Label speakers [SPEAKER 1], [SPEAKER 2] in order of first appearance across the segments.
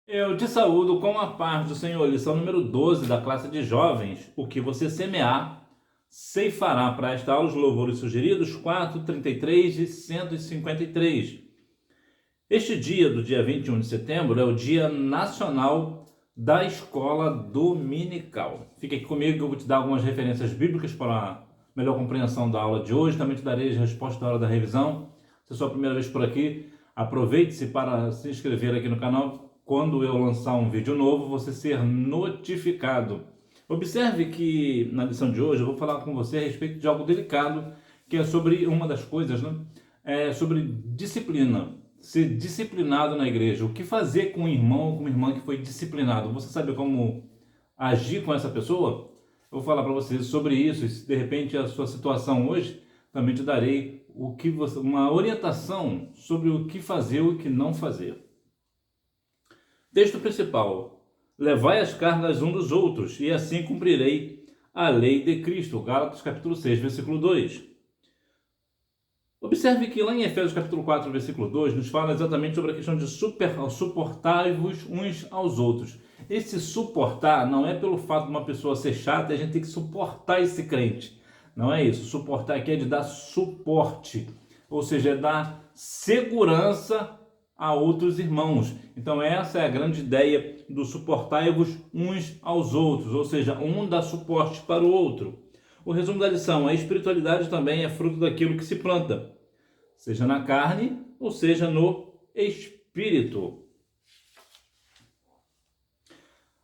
[SPEAKER 1] Eu te saúdo com a paz do Senhor. Lição número 12 da classe de jovens. O que você semear, ceifará. Para esta aula, os louvores sugeridos, 4, 33 e 153. Este dia, do dia 21 de setembro, é o Dia Nacional da Escola Dominical. Fica aqui comigo que eu vou te dar algumas referências bíblicas para a melhor compreensão da aula de hoje. Também te darei as respostas da hora da revisão. Se é a sua primeira vez por aqui, aproveite-se para se inscrever aqui no canal. Quando eu lançar um vídeo novo, você ser notificado. Observe que na lição de hoje eu vou falar com você a respeito de algo delicado, que é sobre uma das coisas, né? É sobre disciplina. Ser disciplinado na igreja. O que fazer com um irmão ou com uma irmã que foi disciplinado? Você sabe como agir com essa pessoa? Eu vou falar para você sobre isso. E se de repente a sua situação hoje, também te darei uma orientação sobre o que fazer e o que não fazer. Texto principal: levai as cargas um dos outros, e assim cumprirei a lei de Cristo. Gálatas capítulo 6, versículo 2. Observe que lá em Efésios capítulo 4, versículo 2, nos fala exatamente sobre a questão de suportar-vos uns aos outros. Esse suportar não é pelo fato de uma pessoa ser chata e a gente tem que suportar esse crente. Não é isso. Suportar aqui é de dar suporte, ou seja, é dar segurança a outros irmãos. Então essa é a grande ideia do suportai-vos uns aos outros, ou seja, um dá suporte para o outro. O resumo da lição: a espiritualidade também é fruto daquilo que se planta, seja na carne ou seja no espírito.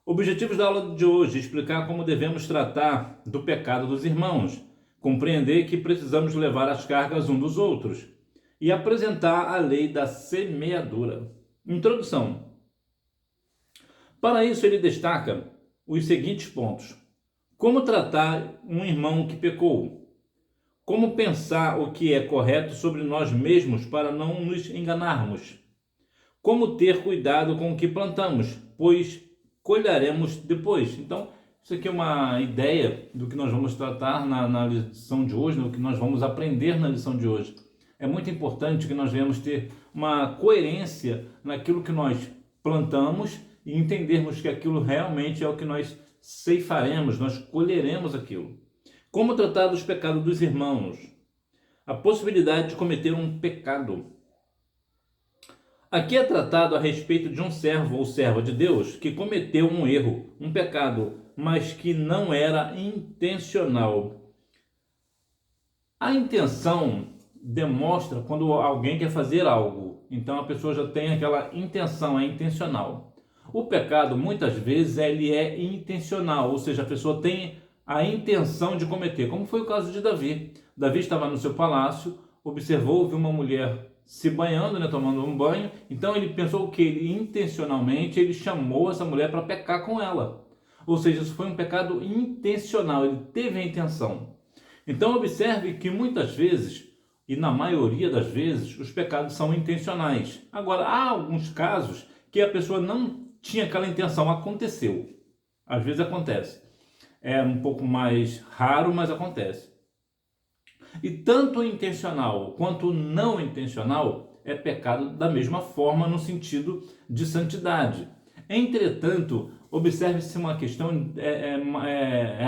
[SPEAKER 1] Objetivos da aula de hoje: explicar como devemos tratar do pecado dos irmãos, compreender que precisamos levar as cargas um dos outros e apresentar a lei da semeadura. Introdução. Para isso, ele destaca os seguintes pontos: como tratar um irmão que pecou, como pensar o que é correto sobre nós mesmos para não nos enganarmos, como ter cuidado com o que plantamos, pois colheremos depois. Então, isso aqui é uma ideia do que nós vamos tratar na lição de hoje, do que nós vamos aprender na lição de hoje. É muito importante que nós venhamos ter uma coerência naquilo que nós plantamos e entendermos que aquilo realmente é o que nós ceifaremos, nós colheremos aquilo. Como tratar dos pecados dos irmãos? A possibilidade de cometer um pecado. Aqui é tratado a respeito de um servo ou serva de Deus que cometeu um erro, um pecado, mas que não era intencional. A intenção demonstra quando alguém quer fazer algo, então a pessoa já tem aquela intenção, é intencional. O pecado, muitas vezes, ele é intencional, ou seja, a pessoa tem a intenção de cometer, como foi o caso de Davi. Davi estava no seu palácio, observou, viu uma mulher se banhando, né, tomando um banho, então ele pensou que ele, intencionalmente ele chamou essa mulher para pecar com ela. Ou seja, isso foi um pecado intencional, ele teve a intenção. Então observe que muitas vezes, e na maioria das vezes, os pecados são intencionais. Agora, há alguns casos que a pessoa não tinha aquela intenção, aconteceu. Às vezes acontece. É um pouco mais raro, mas acontece. E tanto intencional quanto não intencional é pecado da mesma forma no sentido de santidade. Entretanto, observe-se uma questão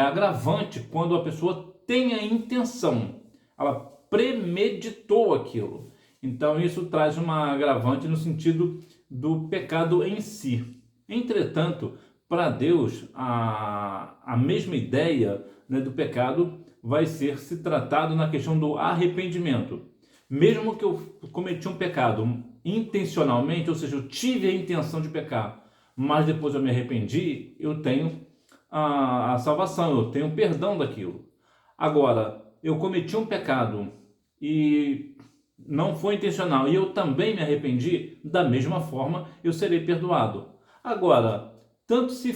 [SPEAKER 1] agravante quando a pessoa tem a intenção, ela premeditou aquilo. Então isso traz uma agravante no sentido do pecado em si. Entretanto, para Deus, a mesma ideia, né, do pecado vai ser se tratado na questão do arrependimento. Mesmo que eu cometi um pecado intencionalmente, ou seja, eu tive a intenção de pecar, mas depois eu me arrependi, eu tenho a salvação, eu tenho perdão daquilo. Agora, eu cometi um pecado e não foi intencional e eu também me arrependi, da mesma forma eu serei perdoado. Agora, tanto se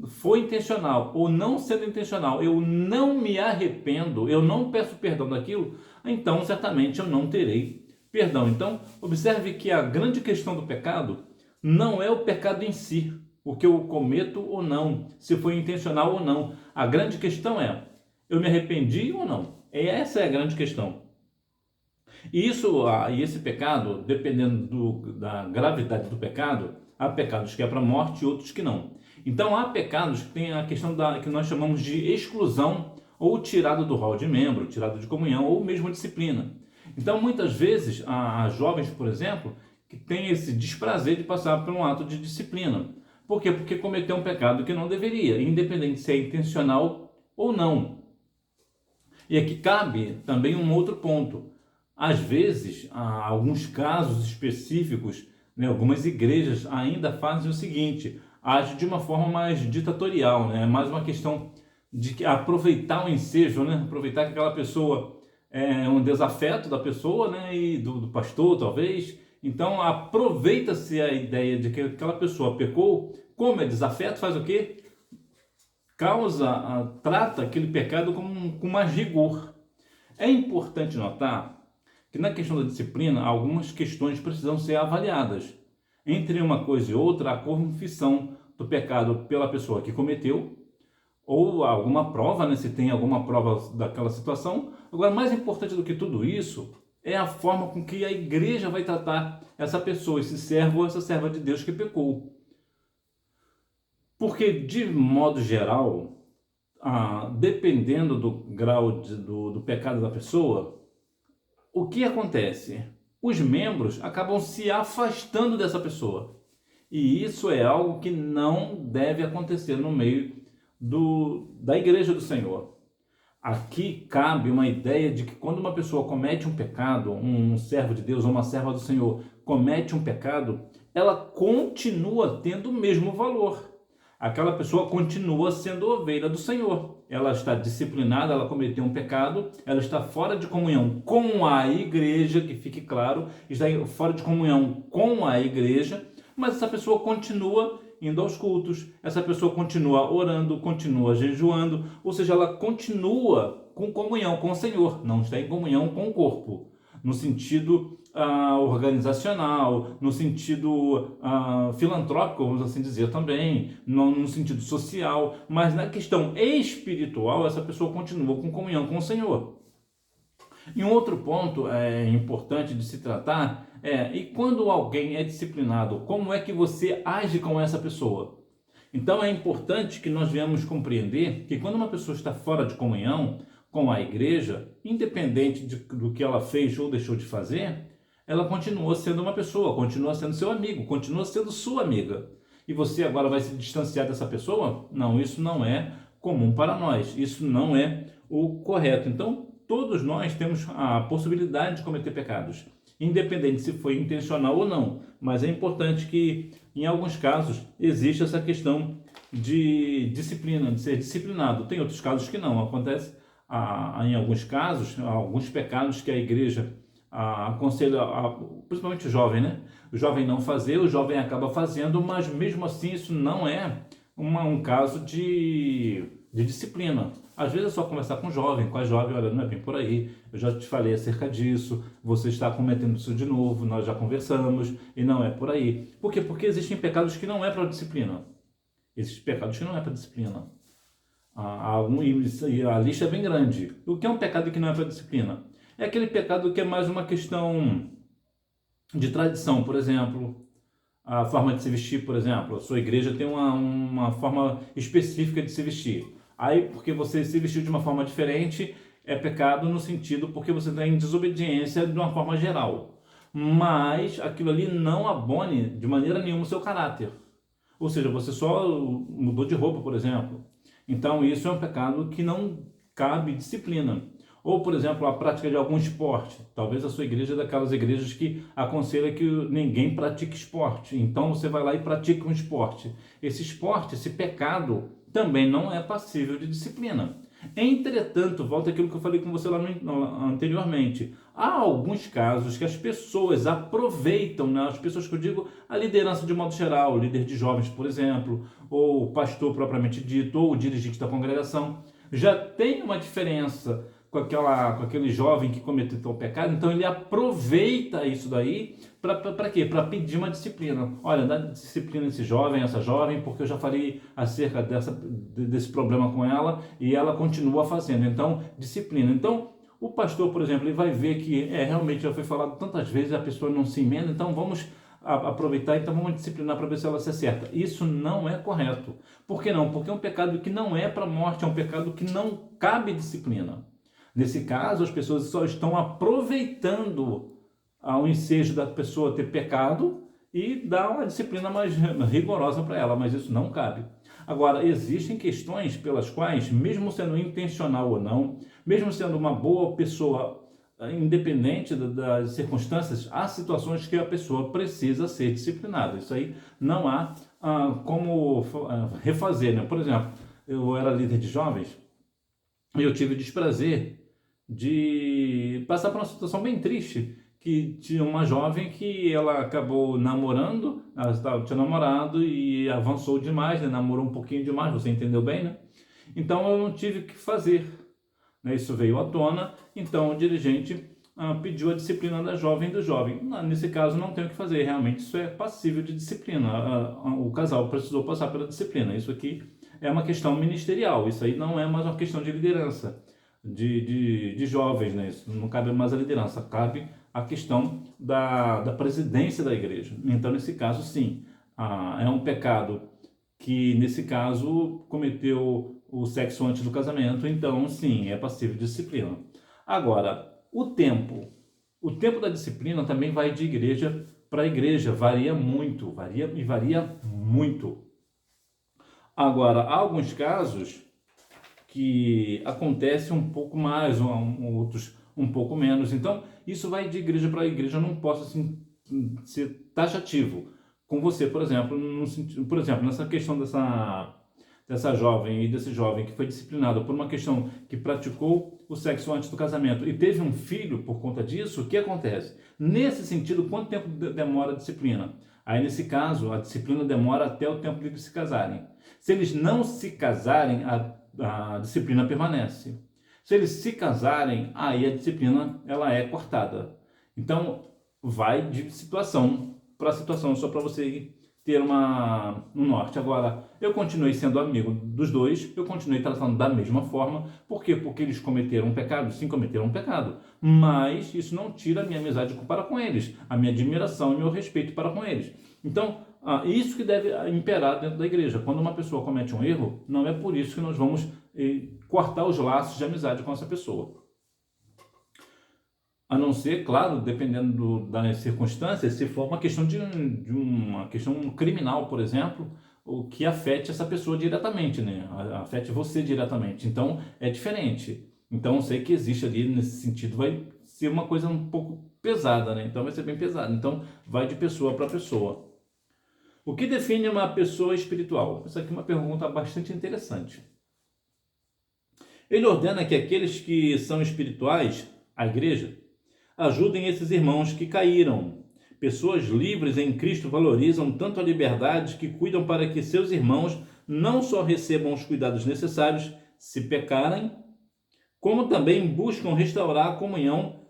[SPEAKER 1] foi intencional ou não sendo intencional, eu não me arrependo, eu não peço perdão daquilo, então certamente eu não terei perdão. Então, observe que a grande questão do pecado não é o pecado em si, o que eu cometo ou não, se foi intencional ou não. A grande questão é, eu me arrependi ou não? Essa é a grande questão. E esse pecado, dependendo da gravidade do pecado, Há pecados que é para a morte e outros que não. Então há pecados que tem a questão que nós chamamos de exclusão ou tirado do rol de membro, tirado de comunhão ou mesmo disciplina. Então muitas vezes há jovens, por exemplo, que têm esse desprazer de passar por um ato de disciplina. Por quê? Porque cometeu um pecado que não deveria, independente se é intencional ou não. E aqui cabe também um outro ponto. Às vezes, há alguns casos específicos, né, algumas igrejas ainda fazem o seguinte, agem de uma forma mais ditatorial, né, mais uma questão de aproveitar o ensejo, né, aproveitar que aquela pessoa é um desafeto da pessoa, né, e do pastor, talvez. Então, aproveita-se a ideia de que aquela pessoa pecou, como é desafeto, faz o quê? Trata aquele pecado com mais rigor. É importante notar que na questão da disciplina, algumas questões precisam ser avaliadas. Entre uma coisa e outra, a confissão do pecado pela pessoa que cometeu, ou alguma prova, né, se tem alguma prova daquela situação. Agora, mais importante do que tudo isso, é a forma com que a igreja vai tratar essa pessoa, esse servo ou essa serva de Deus que pecou. Porque, de modo geral, dependendo do grau do pecado da pessoa, o que acontece? Os membros acabam se afastando dessa pessoa. E isso é algo que não deve acontecer no meio da igreja do Senhor. Aqui cabe uma ideia de que quando uma pessoa comete um pecado, um servo de Deus ou uma serva do Senhor comete um pecado, ela continua tendo o mesmo valor. Aquela pessoa continua sendo ovelha do Senhor. Ela está disciplinada, ela cometeu um pecado, ela está fora de comunhão com a igreja, que fique claro, está fora de comunhão com a igreja, mas essa pessoa continua indo aos cultos, essa pessoa continua orando, continua jejuando, ou seja, ela continua com comunhão com o Senhor, não está em comunhão com o corpo, no sentido organizacional, no sentido filantrópico, vamos assim dizer também, no sentido social, mas na questão espiritual, essa pessoa continua com comunhão com o Senhor. E um outro ponto importante de se tratar e quando alguém é disciplinado, como é que você age com essa pessoa? Então é importante que nós venhamos compreender que quando uma pessoa está fora de comunhão com a igreja, independente do que ela fez ou deixou de fazer, ela continua sendo uma pessoa, continua sendo seu amigo, continua sendo sua amiga. E você agora vai se distanciar dessa pessoa? Não, isso não é comum para nós, isso não é o correto. Então, todos nós temos a possibilidade de cometer pecados, independente se foi intencional ou não. Mas é importante que, em alguns casos, existe essa questão de disciplina, de ser disciplinado. Tem outros casos que não. Acontece, em alguns casos, alguns pecados que a igreja aconselha, principalmente o jovem, né? O jovem não fazer, o jovem acaba fazendo, mas mesmo assim isso não é um caso de disciplina. Às vezes é só conversar com a jovem, olha, não é bem por aí, eu já te falei acerca disso, você está cometendo isso de novo, nós já conversamos e não é por aí. Por quê? Porque existem pecados que não é para disciplina. Existem pecados que não é para disciplina. E a lista é bem grande. O que é um pecado que não é para disciplina? É aquele pecado que é mais uma questão de tradição, por exemplo, a forma de se vestir, por exemplo. A sua igreja tem uma forma específica de se vestir. Aí, porque você se vestiu de uma forma diferente, é pecado no sentido porque você está em desobediência de uma forma geral. Mas aquilo ali não abone de maneira nenhuma o seu caráter. Ou seja, você só mudou de roupa, por exemplo. Então, isso é um pecado que não cabe disciplina. Ou, por exemplo, a prática de algum esporte. Talvez a sua igreja é daquelas igrejas que aconselha que ninguém pratique esporte. Então, você vai lá e pratica um esporte. Esse esporte, esse pecado, também não é passível de disciplina. Entretanto, volta àquilo que eu falei com você lá anteriormente. Há alguns casos que as pessoas aproveitam, né? As pessoas que eu digo, a liderança de modo geral, o líder de jovens, por exemplo, ou o pastor propriamente dito, ou o dirigente da congregação, já tem uma diferença com aquele jovem que cometeu o pecado, então ele aproveita isso daí para quê? Para pedir uma disciplina. Olha, dá disciplina esse jovem, essa jovem, porque eu já falei acerca desse problema com ela e ela continua fazendo. Então, disciplina. Então, o pastor, por exemplo, ele vai ver que realmente já foi falado tantas vezes, a pessoa não se emenda, então vamos aproveitar, então vamos disciplinar para ver se ela se acerta. Isso não é correto. Por que não? Porque é um pecado que não é para a morte, é um pecado que não cabe disciplina. Nesse caso, as pessoas só estão aproveitando o ensejo da pessoa ter pecado e dar uma disciplina mais rigorosa para ela, mas isso não cabe. Agora, existem questões pelas quais, mesmo sendo intencional ou não, mesmo sendo uma boa pessoa, independente das circunstâncias, há situações que a pessoa precisa ser disciplinada. Isso aí não há como refazer, né? Por exemplo, eu era líder de jovens e eu tive o desprazer de passar por uma situação bem triste, que tinha uma jovem que ela acabou namorando, tinha namorado e avançou demais, né? Namorou um pouquinho demais, você entendeu bem, né? Então eu não tive o que fazer, né? Isso veio à tona, então o dirigente pediu a disciplina da jovem e do jovem. Nesse caso não tem o que fazer, realmente isso é passível de disciplina, o casal precisou passar pela disciplina. Isso aqui é uma questão ministerial, isso aí não é mais uma questão de liderança de jovens, né? Isso não cabe mais a liderança, cabe a questão da presidência da igreja. Então, nesse caso, sim, é um pecado que, nesse caso, cometeu o sexo antes do casamento, então, sim, é passível de disciplina. Agora, o tempo da disciplina também vai de igreja para igreja, varia muito. Agora, há alguns casos que acontece um pouco mais, outros um pouco menos. Então, isso vai de igreja para igreja. Eu não posso assim, ser taxativo com você, por exemplo, nessa questão dessa jovem e desse jovem que foi disciplinado por uma questão que praticou o sexo antes do casamento e teve um filho por conta disso. O que acontece? Nesse sentido, quanto tempo demora a disciplina? Aí, nesse caso, a disciplina demora até o tempo de eles se casarem. Se eles não se casarem, a disciplina permanece. Se eles se casarem, aí a disciplina ela é cortada. Então, vai de situação para situação, só para você ter um norte. Agora, eu continuei sendo amigo dos dois, eu continuei tratando da mesma forma. Por quê? Porque eles cometeram um pecado? Sim, cometeram um pecado. Mas isso não tira a minha amizade para com eles, a minha admiração e meu respeito para com eles. Então, isso que deve imperar dentro da igreja. Quando uma pessoa comete um erro, não é por isso que nós vamos cortar os laços de amizade com essa pessoa. A não ser, claro, dependendo das circunstâncias, se for uma questão de uma questão criminal, por exemplo, o que afete essa pessoa diretamente, né? Afete você diretamente. Então, é diferente. Então, eu sei que existe ali, nesse sentido, vai ser uma coisa um pouco pesada, né? Então, vai ser bem pesado. Então, vai de pessoa para pessoa. O que define uma pessoa espiritual? Essa aqui é uma pergunta bastante interessante. Ele ordena que aqueles que são espirituais, a igreja, ajudem esses irmãos que caíram. Pessoas livres em Cristo valorizam tanto a liberdade que cuidam para que seus irmãos não só recebam os cuidados necessários se pecarem, como também buscam restaurar a comunhão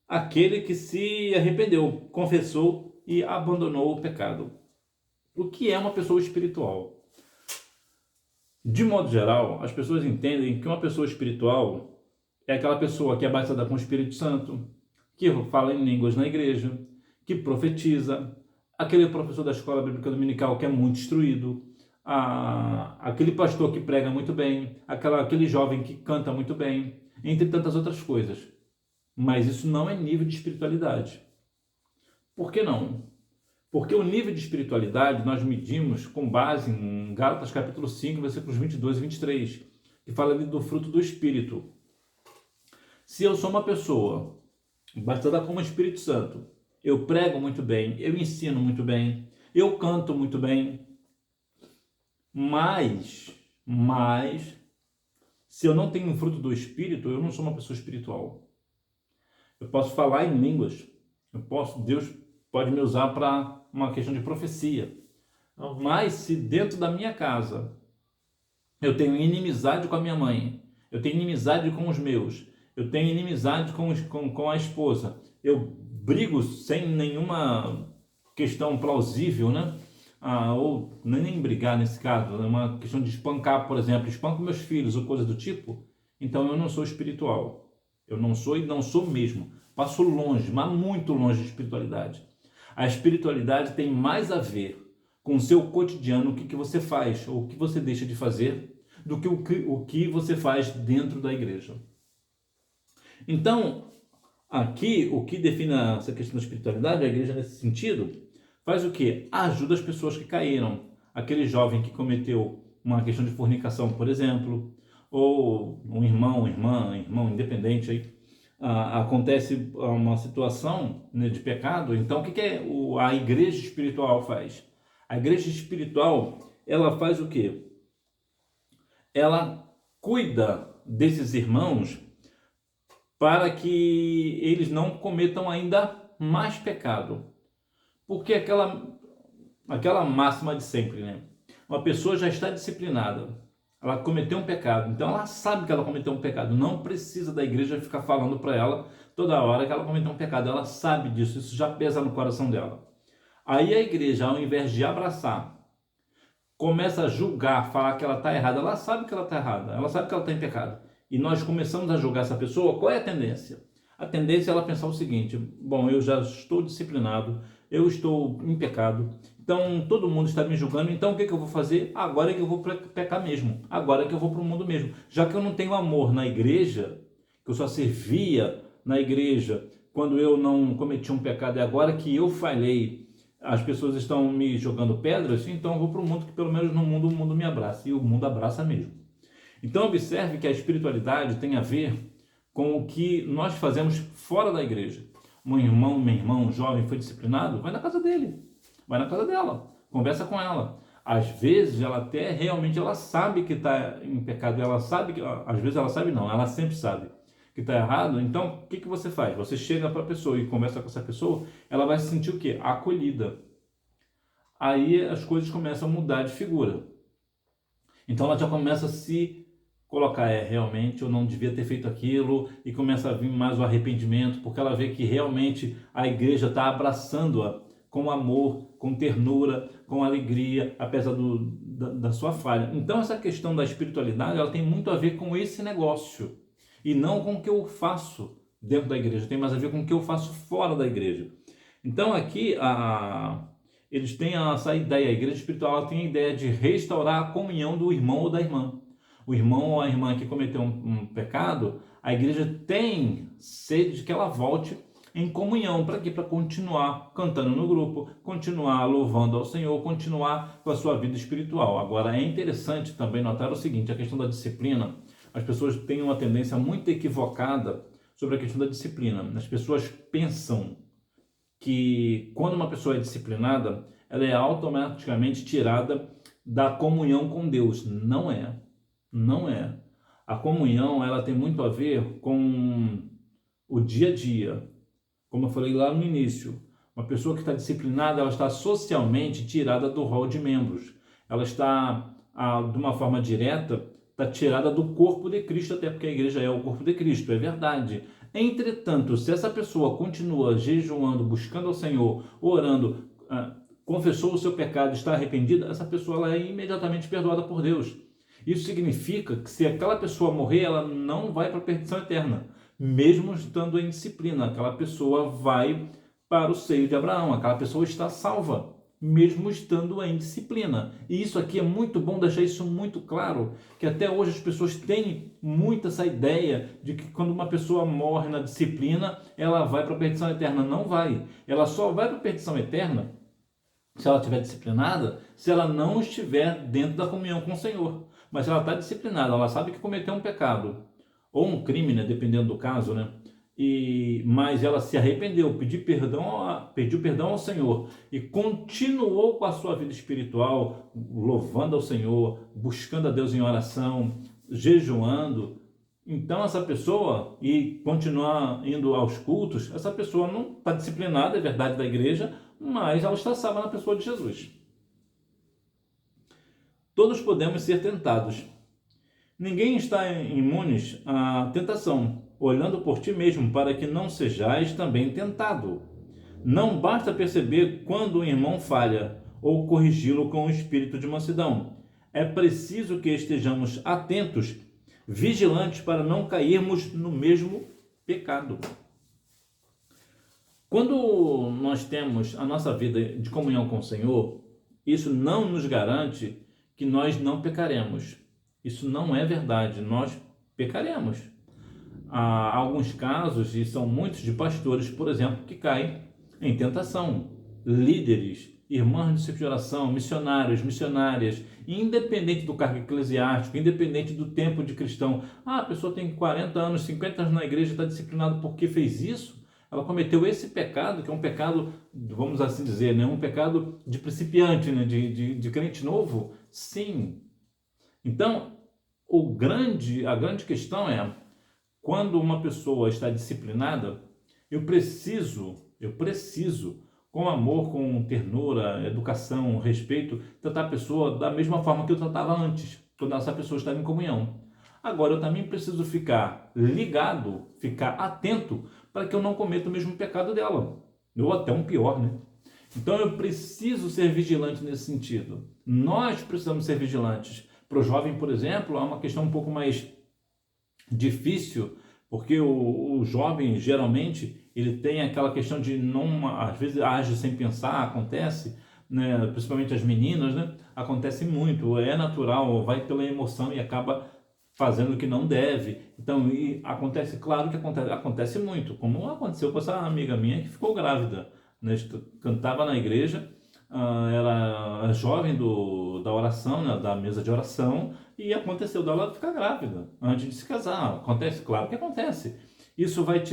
[SPEAKER 1] àquele que se arrependeu, confessou e abandonou o pecado. O que é uma pessoa espiritual? De modo geral, as pessoas entendem que uma pessoa espiritual é aquela pessoa que é batizada com o Espírito Santo, que fala em línguas na igreja, que profetiza, aquele professor da escola bíblica dominical que é muito instruído, aquele pastor que prega muito bem, aquele jovem que canta muito bem, entre tantas outras coisas. Mas isso não é nível de espiritualidade. Por que não? Porque o nível de espiritualidade nós medimos com base em Gálatas capítulo 5, versículos 22 e 23, que fala ali do fruto do Espírito. Se eu sou uma pessoa batizada com o Espírito Santo, eu prego muito bem, eu ensino muito bem, eu canto muito bem, mas se eu não tenho o fruto do Espírito, eu não sou uma pessoa espiritual. Eu posso falar em línguas, Deus pode me usar para uma questão de profecia, mas se dentro da minha casa eu tenho inimizade com a minha mãe, eu tenho inimizade com os meus, eu tenho inimizade com a esposa, eu brigo sem nenhuma questão plausível, né? Ou nem brigar nesse caso, é uma questão de espancar, por exemplo, espanco meus filhos ou coisa do tipo, então eu não sou espiritual. Eu não sou e não sou mesmo. Passo longe, mas muito longe de espiritualidade. A espiritualidade tem mais a ver com o seu cotidiano, o que você faz ou o que você deixa de fazer, do que o que você faz dentro da igreja. Então, aqui, o que define essa questão da espiritualidade, a igreja nesse sentido, faz o quê? Ajuda as pessoas que caíram. Aquele jovem que cometeu uma questão de fornicação, por exemplo, ou um irmão, irmão independente aí, acontece uma situação, né, de pecado. Então, o que a igreja espiritual faz? A igreja espiritual, ela faz o quê? Ela cuida desses irmãos para que eles não cometam ainda mais pecado. Porque aquela máxima de sempre, né? Uma pessoa já está disciplinada, ela cometeu um pecado, então ela sabe que ela cometeu um pecado, não precisa da igreja ficar falando para ela toda hora que ela cometeu um pecado, ela sabe disso, isso já pesa no coração dela. Aí a igreja, ao invés de abraçar, começa a julgar, falar que ela está errada, ela sabe que ela está errada, ela sabe que ela está em pecado, e nós começamos a julgar essa pessoa. Qual é a tendência? A tendência é ela pensar o seguinte: bom, eu já estou disciplinado, eu estou em pecado, então todo mundo está me julgando, então o que eu vou fazer? Agora é que eu vou pecar mesmo, agora é que eu vou para o mundo mesmo. Já que eu não tenho amor na igreja, que eu só servia na igreja quando eu não cometi um pecado, e agora que eu falhei, as pessoas estão me jogando pedras, então eu vou para o mundo, que pelo menos no mundo o mundo me abraça, e o mundo abraça mesmo. Então observe que a espiritualidade tem a ver com o que nós fazemos fora da igreja. Um irmão, uma irmã, um jovem foi disciplinado, vai na casa dele, vai na casa dela, conversa com ela. Às vezes ela até realmente ela sabe que está em pecado, ela sabe que, às vezes ela sabe não, ela sempre sabe que está errado. Então o que você faz? Você chega para a pessoa e conversa com essa pessoa, ela vai se sentir o quê? Acolhida. Aí as coisas começam a mudar de figura. Então ela já começa a se colocar, realmente eu não devia ter feito aquilo, e começa a vir mais o arrependimento, porque ela vê que realmente a igreja está abraçando-a com amor, com ternura, com alegria, apesar da sua falha. Então essa questão da espiritualidade, ela tem muito a ver com esse negócio, e não com o que eu faço dentro da igreja, tem mais a ver com o que eu faço fora da igreja. Então aqui eles têm essa ideia, a igreja espiritual tem a ideia de restaurar a comunhão do irmão ou da irmã. O irmão ou a irmã que cometeu um pecado, a igreja tem sede de que ela volte em comunhão. Para quê? Para continuar cantando no grupo, continuar louvando ao Senhor, continuar com a sua vida espiritual. Agora, é interessante também notar o seguinte: a questão da disciplina. As pessoas têm uma tendência muito equivocada sobre a questão da disciplina. As pessoas pensam que quando uma pessoa é disciplinada, ela é automaticamente tirada da comunhão com Deus. Não é. Não é. A comunhão, ela tem muito a ver com o dia a dia. Como eu falei lá no início, uma pessoa que está disciplinada, ela está socialmente tirada do rol de membros. Ela está, de uma forma direta, está tirada do corpo de Cristo, até porque a igreja é o corpo de Cristo, é verdade. Entretanto, se essa pessoa continua jejuando, buscando ao Senhor, orando, confessou o seu pecado, está arrependida, essa pessoa ela é imediatamente perdoada por Deus. Isso significa que se aquela pessoa morrer, ela não vai para a perdição eterna, mesmo estando em disciplina. Aquela pessoa vai para o seio de Abraão, aquela pessoa está salva, mesmo estando em disciplina. E isso aqui é muito bom deixar isso muito claro, que até hoje as pessoas têm muito essa ideia de que quando uma pessoa morre na disciplina, ela vai para a perdição eterna. Não vai. Ela só vai para a perdição eterna se ela estiver disciplinada, se ela não estiver dentro da comunhão com o Senhor. Mas se ela está disciplinada, ela sabe que cometeu um pecado, ou um crime, né, dependendo do caso, né? Mas ela se arrependeu, pediu perdão ao Senhor e continuou com a sua vida espiritual, louvando ao Senhor, buscando a Deus em oração, jejuando. Então essa pessoa, e continuar indo aos cultos, essa pessoa não está disciplinada, é verdade, da igreja, mas ela está salva na pessoa de Jesus. Todos podemos ser tentados. Ninguém está imune à tentação, olhando por ti mesmo, para que não sejais também tentado. Não basta perceber quando um irmão falha, ou corrigi-lo com o espírito de mansidão. É preciso que estejamos atentos, vigilantes, para não cairmos no mesmo pecado. Quando nós temos a nossa vida de comunhão com o Senhor, isso não nos garante que nós não pecaremos. Isso não é verdade, nós pecaremos. Há alguns casos, e são muitos, de pastores, por exemplo, que caem em tentação. Líderes, irmãos de ciclo de oração, missionários, missionárias, independente do cargo eclesiástico, independente do tempo de cristão. A pessoa tem 40 anos, 50 anos na igreja, está disciplinado porque fez isso. Ela cometeu esse pecado, que é um pecado, vamos assim dizer, né? Um pecado de principiante, né? de crente novo. Sim. Então, a grande questão é, quando uma pessoa está disciplinada, eu preciso, com amor, com ternura, educação, respeito, tratar a pessoa da mesma forma que eu tratava antes, quando essa pessoa estava em comunhão. Agora, eu também preciso ficar ligado, ficar atento, para que eu não cometa o mesmo pecado dela, ou até um pior, né? Então, eu preciso ser vigilante nesse sentido. Nós precisamos ser vigilantes. Para o jovem, por exemplo, é uma questão um pouco mais difícil, porque o jovem, geralmente, ele tem aquela questão de não, às vezes age sem pensar, acontece, né? Principalmente as meninas, né? Acontece muito, é natural, vai pela emoção e acaba fazendo o que não deve. Então, e acontece, claro que acontece muito, como aconteceu com essa amiga minha que ficou grávida, né? Cantava na igreja, era jovem da oração, né? Da mesa de oração, e aconteceu dela ficar grávida antes de se casar. Acontece, claro que acontece. Isso vai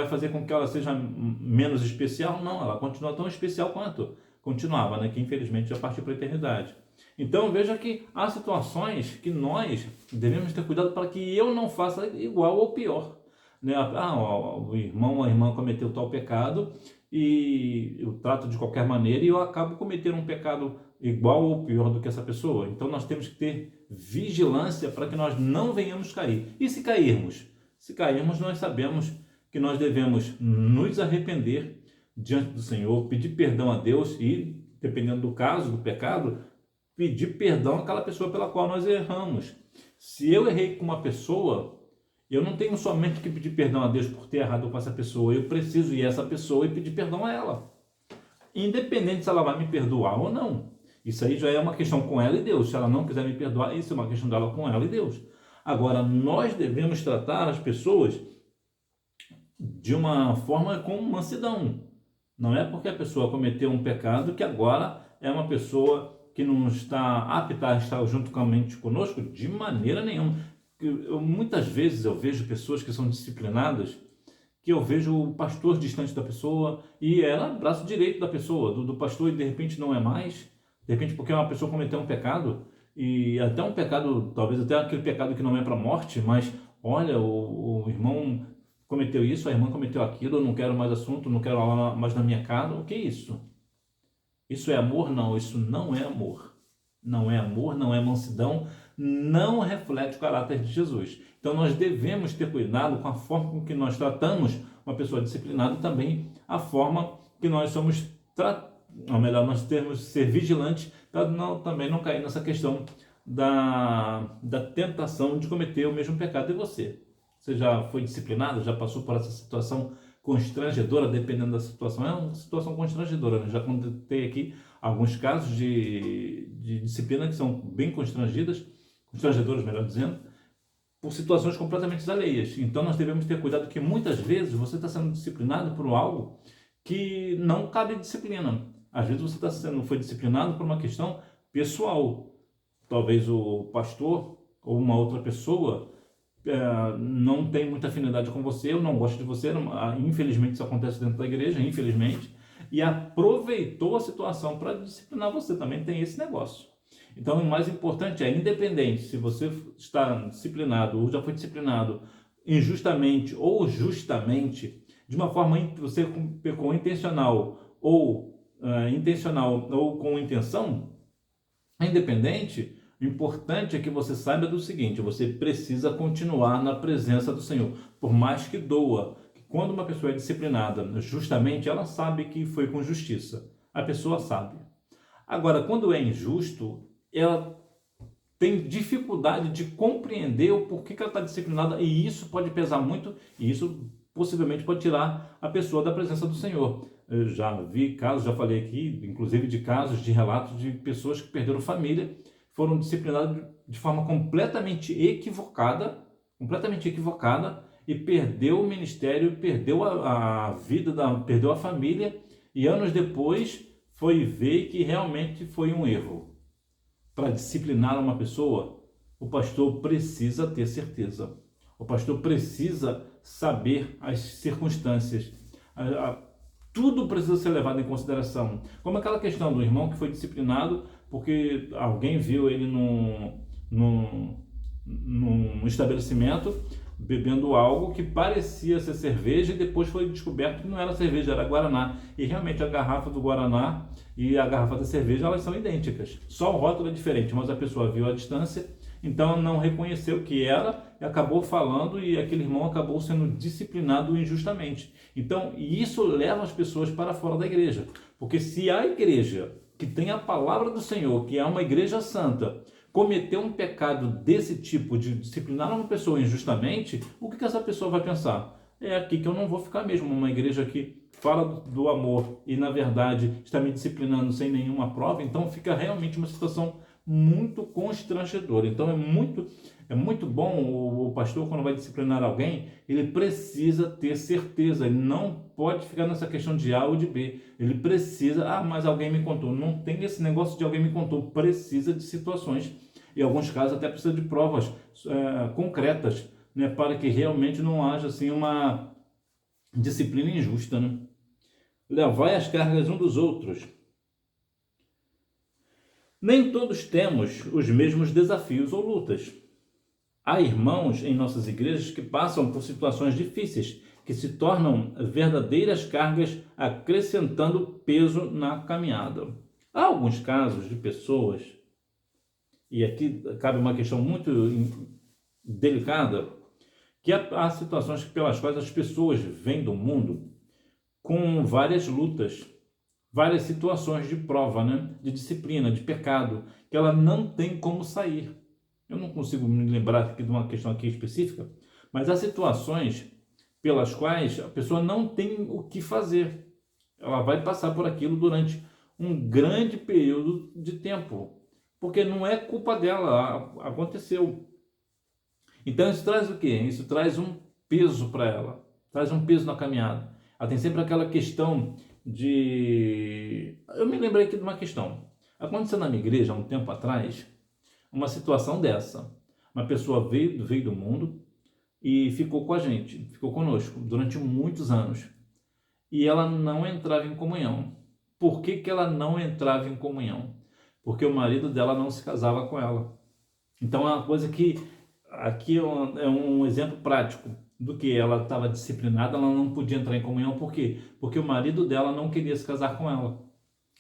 [SPEAKER 1] fazer com que ela seja menos especial? Não, ela continua tão especial quanto continuava, né? Que infelizmente já partiu para a eternidade. Então veja que há situações que nós devemos ter cuidado para que eu não faça igual ou pior, né? O irmão ou a irmã cometeu tal pecado e eu trato de qualquer maneira e eu acabo cometendo um pecado igual ou pior do que essa pessoa. Então nós temos que ter vigilância para que nós não venhamos cair. E se cairmos? Se cairmos, nós sabemos que nós devemos nos arrepender diante do Senhor, pedir perdão a Deus e, dependendo do caso, do pecado, pedir perdão àquela pessoa pela qual nós erramos. Se eu errei com uma pessoa, eu não tenho somente que pedir perdão a Deus por ter errado com essa pessoa, eu preciso ir a essa pessoa e pedir perdão a ela. Independente se ela vai me perdoar ou não. Isso aí já é uma questão com ela e Deus. Se ela não quiser me perdoar, isso é uma questão dela com ela e Deus. Agora, nós devemos tratar as pessoas de uma forma com mansidão. Não é porque a pessoa cometeu um pecado que agora é uma pessoa que não está apta a estar juntamente conosco de maneira nenhuma. Muitas vezes eu vejo pessoas que são disciplinadas, que eu vejo o pastor distante da pessoa e ela é braço direito da pessoa, do pastor, e de repente não é mais, de repente porque uma pessoa cometeu um pecado, e até um pecado, talvez até aquele pecado que não é para a morte, mas olha, o irmão cometeu isso, a irmã cometeu aquilo, eu não quero mais assunto, não quero ela mais na minha casa. O que é isso? Isso é amor? Não, isso não é amor. Não é amor, não é mansidão, não reflete o caráter de Jesus. Então nós devemos ter cuidado com a forma com que nós tratamos uma pessoa disciplinada e também a forma que nós somos ou melhor, nós temos que ser vigilantes para também não cair nessa questão da tentação de cometer o mesmo pecado de você. Você já foi disciplinado, já passou por essa situação constrangedora, dependendo da situação. É uma situação constrangedora, né? Já contei aqui alguns casos de disciplina que são bem constrangedoras, melhor dizendo, por situações completamente alheias. Então nós devemos ter cuidado que muitas vezes você está sendo disciplinado por algo que não cabe disciplina. Às vezes você foi disciplinado por uma questão pessoal. Talvez o pastor ou uma outra pessoa não tem muita afinidade com você, ou não gosta de você, infelizmente isso acontece dentro da igreja, infelizmente, e aproveitou a situação para disciplinar você. Também tem esse negócio. Então o mais importante é, independente se você está disciplinado ou já foi disciplinado injustamente ou justamente, de uma forma que você pecou intencional ou com intenção, independente, o importante é que você saiba do seguinte: você precisa continuar na presença do Senhor, por mais que doa. Quando uma pessoa é disciplinada justamente, ela sabe que foi com justiça. A pessoa sabe. Agora, quando é injusto, ela tem dificuldade de compreender o porquê que ela está disciplinada, e isso pode pesar muito, e isso possivelmente pode tirar a pessoa da presença do Senhor. Eu já vi casos, já falei aqui, inclusive de casos, de relatos de pessoas que perderam família, foram disciplinadas de forma completamente equivocada, e perdeu o ministério, perdeu a vida, perdeu a família, e anos depois foi ver que realmente foi um erro. Para disciplinar uma pessoa, o pastor precisa ter certeza. O pastor precisa saber as circunstâncias. Tudo precisa ser levado em consideração. Como aquela questão do irmão que foi disciplinado porque alguém viu ele num estabelecimento bebendo algo que parecia ser cerveja, e depois foi descoberto que não era cerveja, era Guaraná. E realmente a garrafa do Guaraná e a garrafa da cerveja, elas são idênticas. Só o rótulo é diferente, mas a pessoa viu a distância, então não reconheceu o que era e acabou falando, e aquele irmão acabou sendo disciplinado injustamente. Então, isso leva as pessoas para fora da igreja. Porque se a igreja que tem a palavra do Senhor, que é uma igreja santa, cometer um pecado desse tipo, de disciplinar uma pessoa injustamente, o que essa pessoa vai pensar? É aqui que eu não vou ficar mesmo, uma igreja que fala do amor e, na verdade, está me disciplinando sem nenhuma prova. Então fica realmente uma situação muito constrangedora. Então é muito bom o pastor, quando vai disciplinar alguém, ele precisa ter certeza, ele não pode ficar nessa questão de A ou de B, ele precisa, mas alguém me contou, não tem esse negócio de alguém me contou, precisa de situações, em alguns casos até precisa de provas concretas, né, para que realmente não haja assim uma disciplina injusta, né? Levai as cargas um dos outros. Nem todos temos os mesmos desafios ou lutas. Há irmãos em nossas igrejas que passam por situações difíceis, que se tornam verdadeiras cargas, acrescentando peso na caminhada. Há alguns casos de pessoas, e aqui cabe uma questão muito delicada, que há situações pelas quais as pessoas vêm do mundo com várias lutas, várias situações de prova, né? De disciplina, de pecado, que ela não tem como sair. Eu não consigo me lembrar aqui de uma questão aqui específica, mas há situações pelas quais a pessoa não tem o que fazer. Ela vai passar por aquilo durante um grande período de tempo, porque não é culpa dela, aconteceu. Então isso traz o quê? Isso traz um peso para ela, traz um peso na caminhada. Ela tem sempre aquela questão de... Eu me lembrei aqui de uma questão. Aconteceu na minha igreja, há um tempo atrás, uma situação dessa. Uma pessoa veio do mundo e ficou com a gente, ficou conosco durante muitos anos. E ela não entrava em comunhão. Por que ela não entrava em comunhão? Porque o marido dela não se casava com ela. Então é uma coisa que... Aqui é um exemplo prático do que ela estava disciplinada, ela não podia entrar em comunhão. Por quê? Porque o marido dela não queria se casar com ela.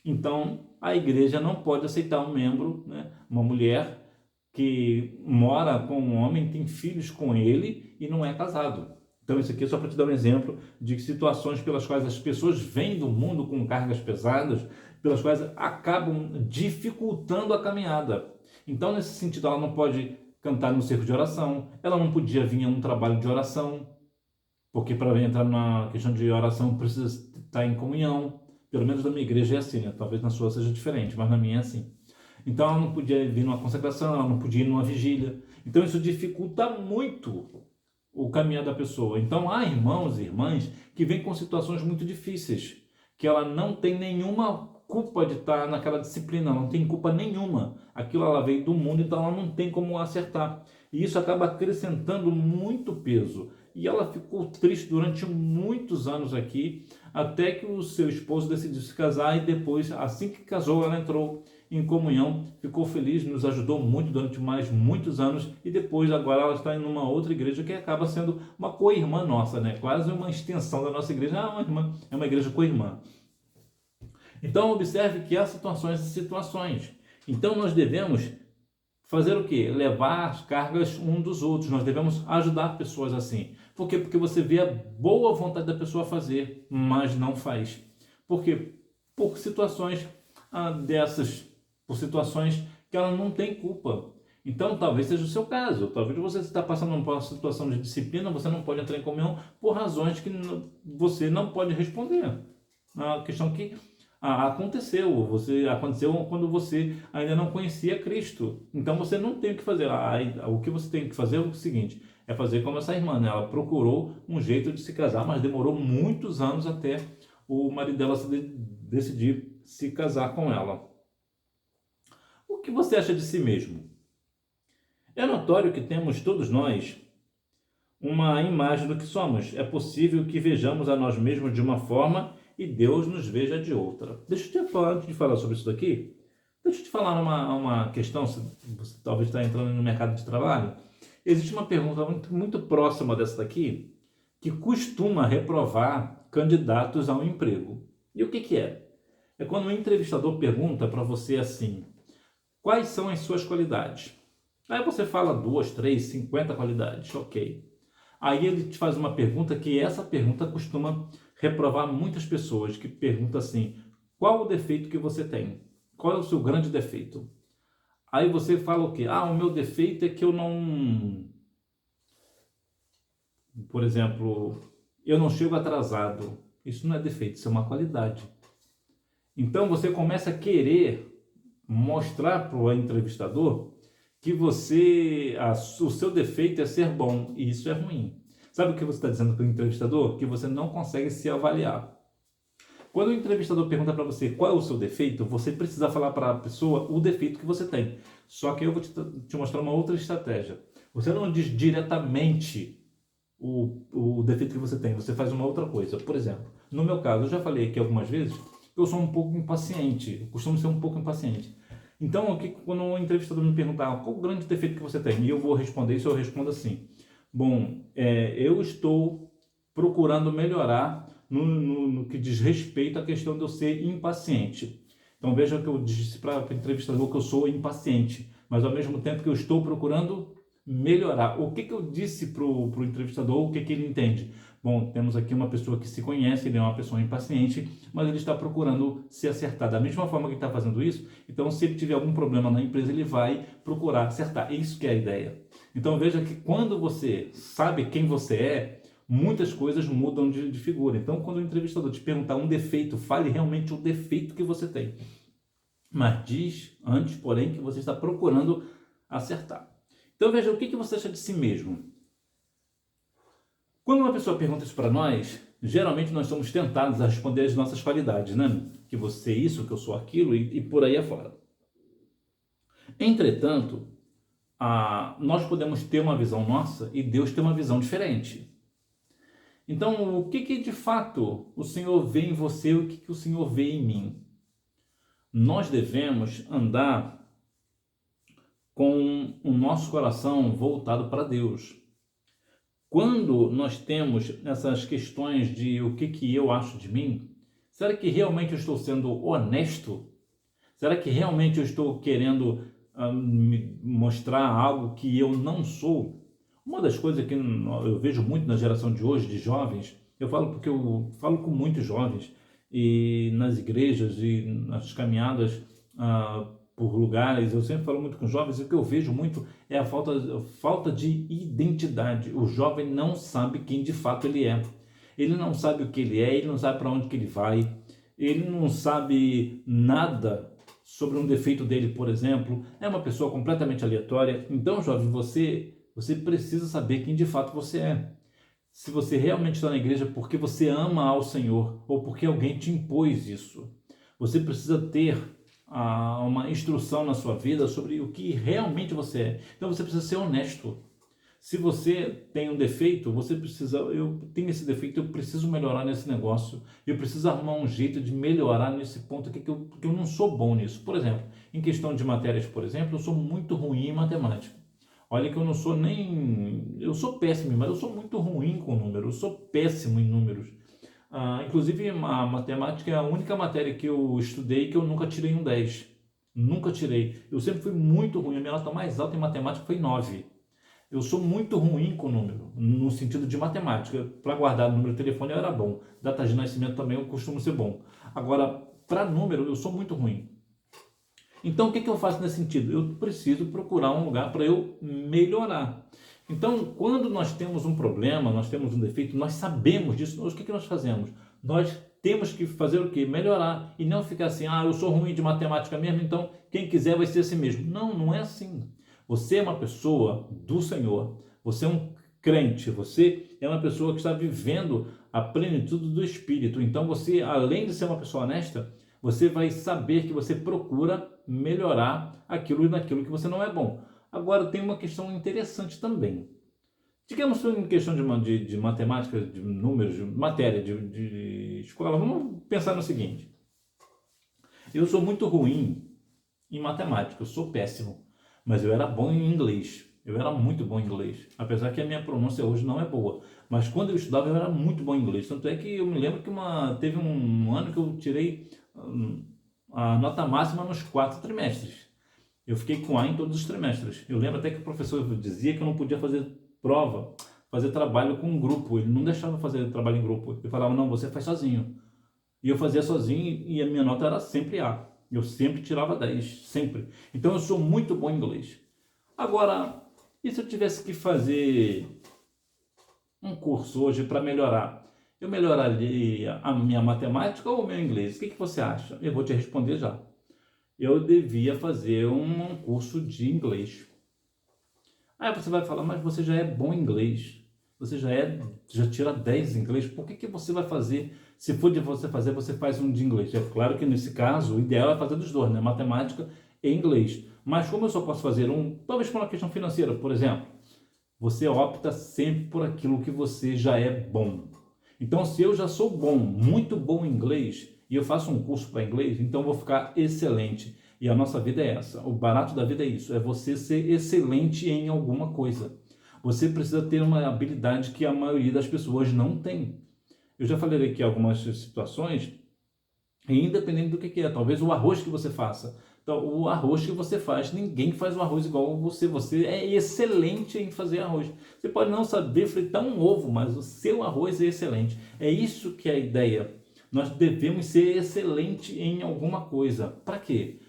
[SPEAKER 1] Então, a igreja não pode aceitar um membro, né, uma mulher que mora com um homem, tem filhos com ele e não é casado. Então, isso aqui é só para te dar um exemplo de situações pelas quais as pessoas vêm do mundo com cargas pesadas, pelas quais acabam dificultando a caminhada. Então, nesse sentido, ela não pode cantar no cerco de oração, ela não podia vir a um trabalho de oração, porque para entrar na questão de oração precisa estar em comunhão. Pelo menos na minha igreja é assim, né? Talvez na sua seja diferente, mas na minha é assim. Então ela não podia vir numa consagração, ela não podia ir numa vigília. Então isso dificulta muito o caminhar da pessoa. Então há irmãos e irmãs que vêm com situações muito difíceis, que ela não tem nenhuma culpa de estar naquela disciplina, não tem culpa nenhuma. Aquilo ela veio do mundo, então ela não tem como acertar. E isso acaba acrescentando muito peso. E ela ficou triste durante muitos anos aqui, até que o seu esposo decidiu se casar, e depois, assim que casou, ela entrou em comunhão, ficou feliz, nos ajudou muito durante mais muitos anos, e depois agora ela está em uma outra igreja que acaba sendo uma co-irmã nossa, né? Quase uma extensão da nossa igreja. Uma irmã, é uma igreja co-irmã. Então observe que há situações e situações. Então nós devemos fazer o quê? Levar as cargas um dos outros. Nós devemos ajudar pessoas assim. Por quê? Porque você vê a boa vontade da pessoa fazer, mas não faz. Por quê? Por situações dessas, por situações que ela não tem culpa. Então, talvez seja o seu caso. Talvez você está passando por uma situação de disciplina, você não pode entrar em comunhão por razões que você não pode responder. A questão que aconteceu, aconteceu quando você ainda não conhecia Cristo. Então, você não tem o que fazer. O que você tem que fazer é o seguinte, é fazer como essa irmã, né? Ela procurou um jeito de se casar, mas demorou muitos anos até o marido dela decidir se casar com ela. O que você acha de si mesmo? É notório que temos todos nós uma imagem do que somos. É possível que vejamos a nós mesmos de uma forma e Deus nos veja de outra. Deixa eu te falar, antes de falar sobre isso daqui, deixa eu te falar uma questão, se você talvez está entrando no mercado de trabalho. Existe uma pergunta muito próxima dessa daqui, que costuma reprovar candidatos a um emprego. E o que é? É quando um entrevistador pergunta para você assim, quais são as suas qualidades? Aí você fala 2, 3, 50 qualidades, ok. Aí ele te faz uma pergunta que essa pergunta costuma reprovar muitas pessoas, que pergunta assim, qual o defeito que você tem? Qual é o seu grande defeito? Aí você fala o quê? O meu defeito é que eu não... Por exemplo, eu não chego atrasado. Isso não é defeito, isso é uma qualidade. Então você começa a querer mostrar para o entrevistador que o seu defeito é ser bom, e isso é ruim. Sabe o que você está dizendo para o entrevistador? Que você não consegue se avaliar. Quando o entrevistador pergunta para você qual é o seu defeito, você precisa falar para a pessoa o defeito que você tem. Só que eu vou te mostrar uma outra estratégia. Você não diz diretamente o defeito que você tem, você faz uma outra coisa. Por exemplo, no meu caso, eu já falei aqui algumas vezes, eu sou um pouco impaciente, eu costumo ser um pouco impaciente. Então, quando um entrevistador me perguntar qual o grande defeito que você tem, e eu vou responder isso, eu respondo assim, bom, eu estou procurando melhorar no que diz respeito à questão de eu ser impaciente. Então, veja que eu disse para o entrevistador que eu sou impaciente, mas ao mesmo tempo que eu estou procurando melhorar. O que eu disse para o entrevistador, o que ele entende? Bom, temos aqui uma pessoa que se conhece, ele é uma pessoa impaciente, mas ele está procurando se acertar. Da mesma forma que ele está fazendo isso, então se ele tiver algum problema na empresa, ele vai procurar acertar. Isso que é a ideia. Então veja que quando você sabe quem você é, muitas coisas mudam de figura. Então quando o entrevistador te perguntar um defeito, fale realmente o defeito que você tem. Mas diz antes, porém, que você está procurando acertar. Então veja, o que você acha de si mesmo? Quando uma pessoa pergunta isso para nós, geralmente nós somos tentados a responder as nossas qualidades, né? Que você é isso, que eu sou aquilo e por aí afora. Entretanto, nós podemos ter uma visão nossa e Deus tem uma visão diferente. Então, o que de fato o Senhor vê em você e o que o Senhor vê em mim? Nós devemos andar com o nosso coração voltado para Deus. Quando nós temos essas questões de o que eu acho de mim, será que realmente eu estou sendo honesto? Será que realmente eu estou querendo me mostrar algo que eu não sou? Uma das coisas que eu vejo muito na geração de hoje, de jovens, eu falo porque eu falo com muitos jovens, e nas igrejas e nas caminhadas por lugares, eu sempre falo muito com jovens, e o que eu vejo muito é a falta de identidade. O jovem não sabe quem de fato ele é. Ele não sabe o que ele é, ele não sabe para onde que ele vai, ele não sabe nada sobre um defeito dele, por exemplo. É uma pessoa completamente aleatória. Então, jovem, você precisa saber quem de fato você é. Se você realmente está na igreja porque você ama ao Senhor ou porque alguém te impôs isso. Você precisa ter uma instrução na sua vida sobre o que realmente você é. Então você precisa ser honesto. Se você tem um defeito, eu tenho esse defeito, eu preciso melhorar nesse negócio, eu preciso arrumar um jeito de melhorar nesse ponto aqui, que eu não sou bom nisso. Por exemplo, em questão de matérias, por exemplo, eu sou muito ruim em matemática. Olha que eu não sou eu sou péssimo, mas eu sou muito ruim com números, eu sou péssimo em números. Inclusive, a matemática é a única matéria que eu estudei que eu nunca tirei um 10. Nunca tirei. Eu sempre fui muito ruim. A minha nota mais alta em matemática foi 9. Eu sou muito ruim com número, no sentido de matemática. Para guardar o número de telefone eu era bom. Data de nascimento também eu costumo ser bom. Agora, para número, eu sou muito ruim. Então, o que eu faço nesse sentido? Eu preciso procurar um lugar para eu melhorar. Então, quando nós temos um problema, nós temos um defeito, nós sabemos disso, o que nós fazemos? Nós temos que fazer o quê? Melhorar. E não ficar assim, eu sou ruim de matemática mesmo, então quem quiser vai ser assim mesmo. Não, não é assim. Você é uma pessoa do Senhor. Você é um crente. Você é uma pessoa que está vivendo a plenitude do Espírito. Então, você, além de ser uma pessoa honesta, você vai saber que você procura melhorar aquilo e naquilo que você não é bom. Agora, tem uma questão interessante também. Digamos que em questão de matemática, de números, de matéria, de escola, vamos pensar no seguinte. Eu sou muito ruim em matemática, eu sou péssimo, mas eu era bom em inglês. Eu era muito bom em inglês, apesar que a minha pronúncia hoje não é boa. Mas quando eu estudava, eu era muito bom em inglês. Tanto é que eu me lembro que teve um ano que eu tirei a nota máxima nos 4 trimestres. Eu fiquei com A em todos os trimestres. Eu lembro até que o professor dizia que eu não podia fazer prova, fazer trabalho com um grupo. Ele não deixava fazer trabalho em grupo. Ele falava, não, você faz sozinho. E eu fazia sozinho e a minha nota era sempre A. Eu sempre tirava 10, sempre. Então eu sou muito bom em inglês. Agora, e se eu tivesse que fazer um curso hoje para melhorar? Eu melhoraria a minha matemática ou o meu inglês? O que você acha? Eu vou te responder já. Eu devia fazer um curso de inglês. Aí você vai falar, mas você já é bom em inglês. Você já tira 10 em inglês. Por que você vai fazer? Se for de você fazer, você faz um de inglês. É claro que nesse caso, o ideal é fazer dos dois, né? Matemática e inglês. Mas como eu só posso fazer um, talvez por uma questão financeira, por exemplo, você opta sempre por aquilo que você já é bom. Então, se eu já sou bom, muito bom em inglês, e eu faço um curso para inglês, então eu vou ficar excelente. E a nossa vida é essa. O barato da vida é isso, é você ser excelente em alguma coisa. Você precisa ter uma habilidade que a maioria das pessoas não tem. Eu já falei aqui algumas situações, e independente do que é, talvez o arroz que você faça. Então, o arroz que você faz, ninguém faz o arroz igual você. Você é excelente em fazer arroz. Você pode não saber fritar um ovo, mas o seu arroz é excelente. É isso que é a ideia. Nós devemos ser excelente em alguma coisa. Para quê?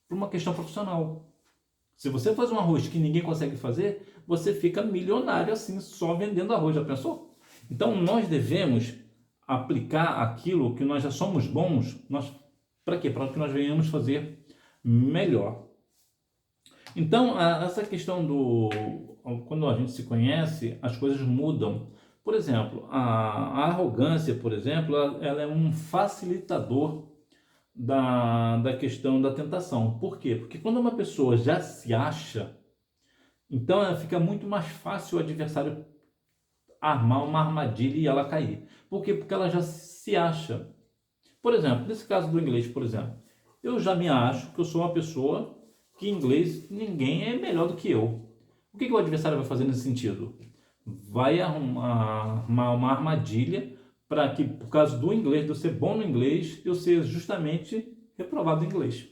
[SPEAKER 1] Para uma questão profissional. Se você faz um arroz que ninguém consegue fazer, você fica milionário assim, só vendendo arroz. Já pensou? Então, nós devemos aplicar aquilo que nós já somos bons. Para quê? Para que nós venhamos fazer melhor. Então, essa questão quando a gente se conhece, as coisas mudam. Por exemplo, a arrogância, por exemplo, ela é um facilitador da questão da tentação. Por quê? Porque quando uma pessoa já se acha, então fica muito mais fácil o adversário armar uma armadilha e ela cair. Por quê? Porque ela já se acha. Por exemplo, nesse caso do inglês, por exemplo, eu já me acho que eu sou uma pessoa que em inglês ninguém é melhor do que eu. O que o adversário vai fazer nesse sentido? Vai arrumar uma armadilha para que, por causa do inglês, de eu ser bom no inglês, eu ser justamente reprovado em inglês.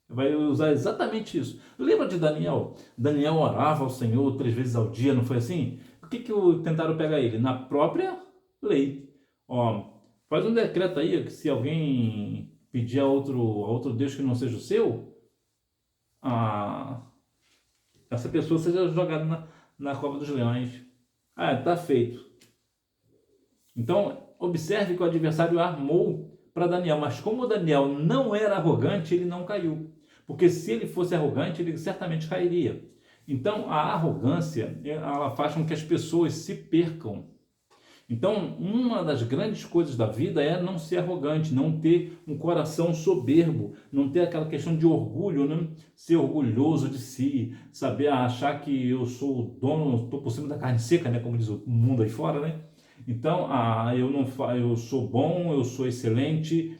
[SPEAKER 1] Vai usar exatamente isso. Lembra de Daniel? Daniel orava ao Senhor 3 vezes ao dia, não foi assim? O que tentaram pegar ele? Na própria lei. Ó, faz um decreto aí que se alguém pedir a outro Deus que não seja o seu, essa pessoa seja jogada na cova dos leões. Tá feito. Então, observe que o adversário armou para Daniel, mas como Daniel não era arrogante, ele não caiu. Porque se ele fosse arrogante, ele certamente cairia. Então, a arrogância, ela faz com que as pessoas se percam. Então, uma das grandes coisas da vida é não ser arrogante, não ter um coração soberbo, não ter aquela questão de orgulho, né? Ser orgulhoso de si, saber achar que eu sou o dono, estou por cima da carne seca, né? Como diz o mundo aí fora, né? Então, eu sou bom, eu sou excelente,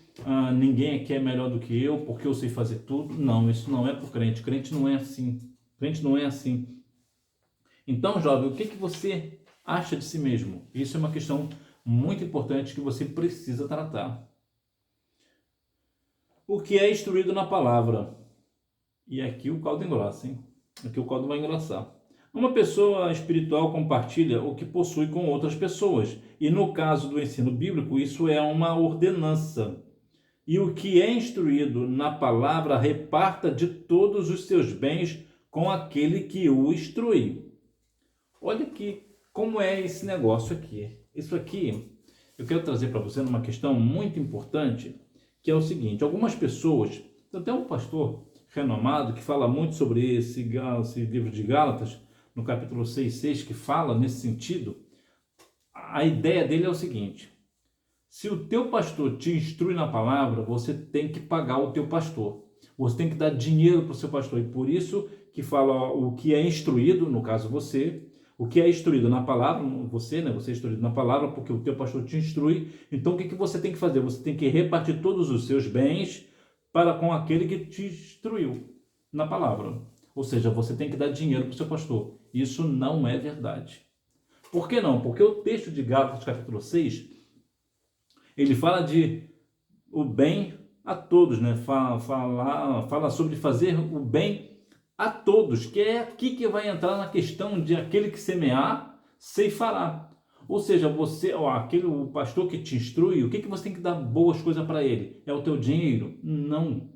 [SPEAKER 1] ninguém aqui é melhor do que eu, porque eu sei fazer tudo. Não, isso não é para o crente. Crente não é assim. Crente não é assim. Então, jovem, o que você acha de si mesmo? Isso é uma questão muito importante que você precisa tratar. O que é instruído na palavra? E aqui o caldo engrossa, hein? Aqui o caldo vai engrossar. Uma pessoa espiritual compartilha o que possui com outras pessoas. E no caso do ensino bíblico, isso é uma ordenança. e o que é instruído na palavra reparta de todos os seus bens com aquele que o instrui. Olha aqui como é esse negócio aqui. Isso aqui eu quero trazer para você numa questão muito importante, que é o seguinte: algumas pessoas, tem até um pastor renomado que fala muito sobre esse livro de Gálatas, no capítulo 6:6, que fala nesse sentido. A ideia dele é o seguinte: se o teu pastor te instrui na palavra, você tem que pagar o teu pastor. Você tem que dar dinheiro para o seu pastor. E por isso que fala o que é instruído, no caso você, o que é instruído na palavra, você, né? Você é instruído na palavra porque o teu pastor te instrui. Então o que você tem que fazer? Você tem que repartir todos os seus bens para com aquele que te instruiu na palavra. Ou seja, você tem que dar dinheiro para o seu pastor. Isso não é verdade. Por que não? Porque o texto de Gálatas, capítulo 6, ele fala de o bem a todos, né? Fala sobre fazer o bem a todos, que é aqui que vai entrar na questão de aquele que semear, ceifará. Ou seja, você, o pastor que te instrui, o que você tem que dar boas coisas para ele? É o teu dinheiro? Não.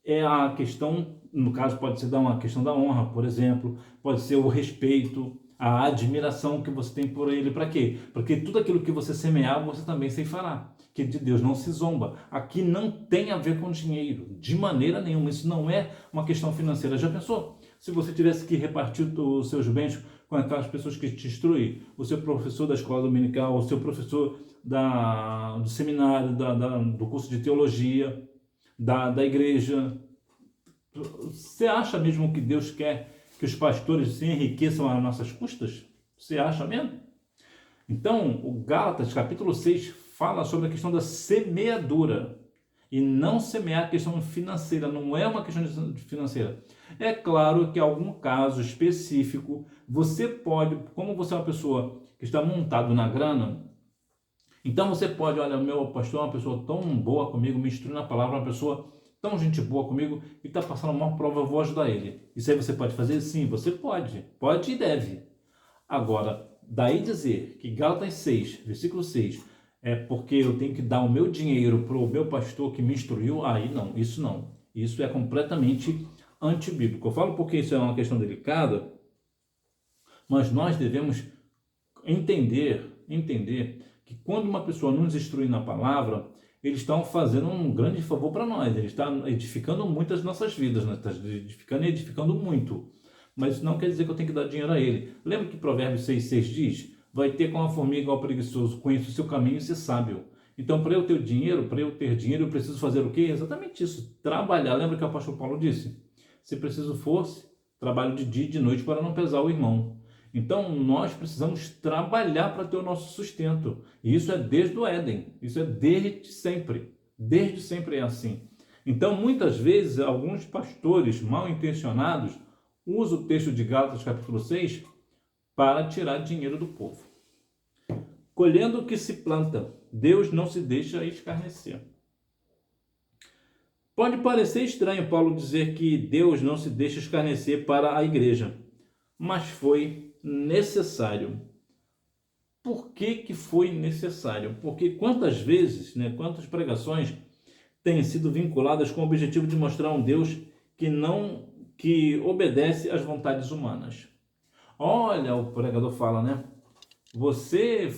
[SPEAKER 1] É a questão, no caso pode ser uma questão da honra, por exemplo, pode ser o respeito, a admiração que você tem por ele. Para quê? Porque tudo aquilo que você semear, você também ceifará. Que de Deus não se zomba. Aqui não tem a ver com dinheiro, de maneira nenhuma. Isso não é uma questão financeira. Já pensou? Se você tivesse que repartir os seus bens com aquelas pessoas que te instruem, o seu professor da escola dominical, o seu professor do seminário, do curso de teologia, da igreja. Você acha mesmo que Deus quer que os pastores se enriqueçam às nossas custas? Você acha mesmo? Então, o Gálatas, capítulo 6, fala sobre a questão da semeadura. E não semear a questão financeira, não é uma questão financeira. É claro que em algum caso específico, você pode, como você é uma pessoa que está montado na grana, então você pode, olha, o meu pastor é uma pessoa tão boa comigo, me instrui na palavra, uma pessoa tão gente boa comigo, e está passando uma prova, eu vou ajudar ele. Isso aí você pode fazer? Sim, você pode e deve. Agora, daí dizer que Gálatas 6, versículo 6, é porque eu tenho que dar o meu dinheiro para o meu pastor que me instruiu, aí não, isso não. Isso é completamente antibíblico. Eu falo porque isso é uma questão delicada, mas nós devemos entender que quando uma pessoa nos instrui na palavra, eles estão fazendo um grande favor para nós, eles estão edificando muito as nossas vidas, né? Está edificando muito. Mas isso não quer dizer que eu tenho que dar dinheiro a ele. Lembra que Provérbios 6,6 diz: vai ter com a formiga ao preguiçoso, conheça o seu caminho e ser sábio. Então, para eu ter dinheiro, eu preciso fazer o quê? Exatamente isso, trabalhar. Lembra que o apóstolo Paulo disse? Se preciso fosse, trabalho de dia e de noite para não pesar o irmão. Então, nós precisamos trabalhar para ter o nosso sustento. E isso é desde o Éden, isso é desde sempre. Desde sempre é assim. Então, muitas vezes, alguns pastores mal intencionados usam o texto de Gálatas capítulo 6 para tirar dinheiro do povo. Colhendo o que se planta, Deus não se deixa escarnecer. Pode parecer estranho Paulo dizer que Deus não se deixa escarnecer para a igreja, mas foi necessário. Por que foi necessário? Porque quantas vezes, quantas pregações têm sido vinculadas com o objetivo de mostrar um Deus que obedece às vontades humanas. Olha, o pregador fala, você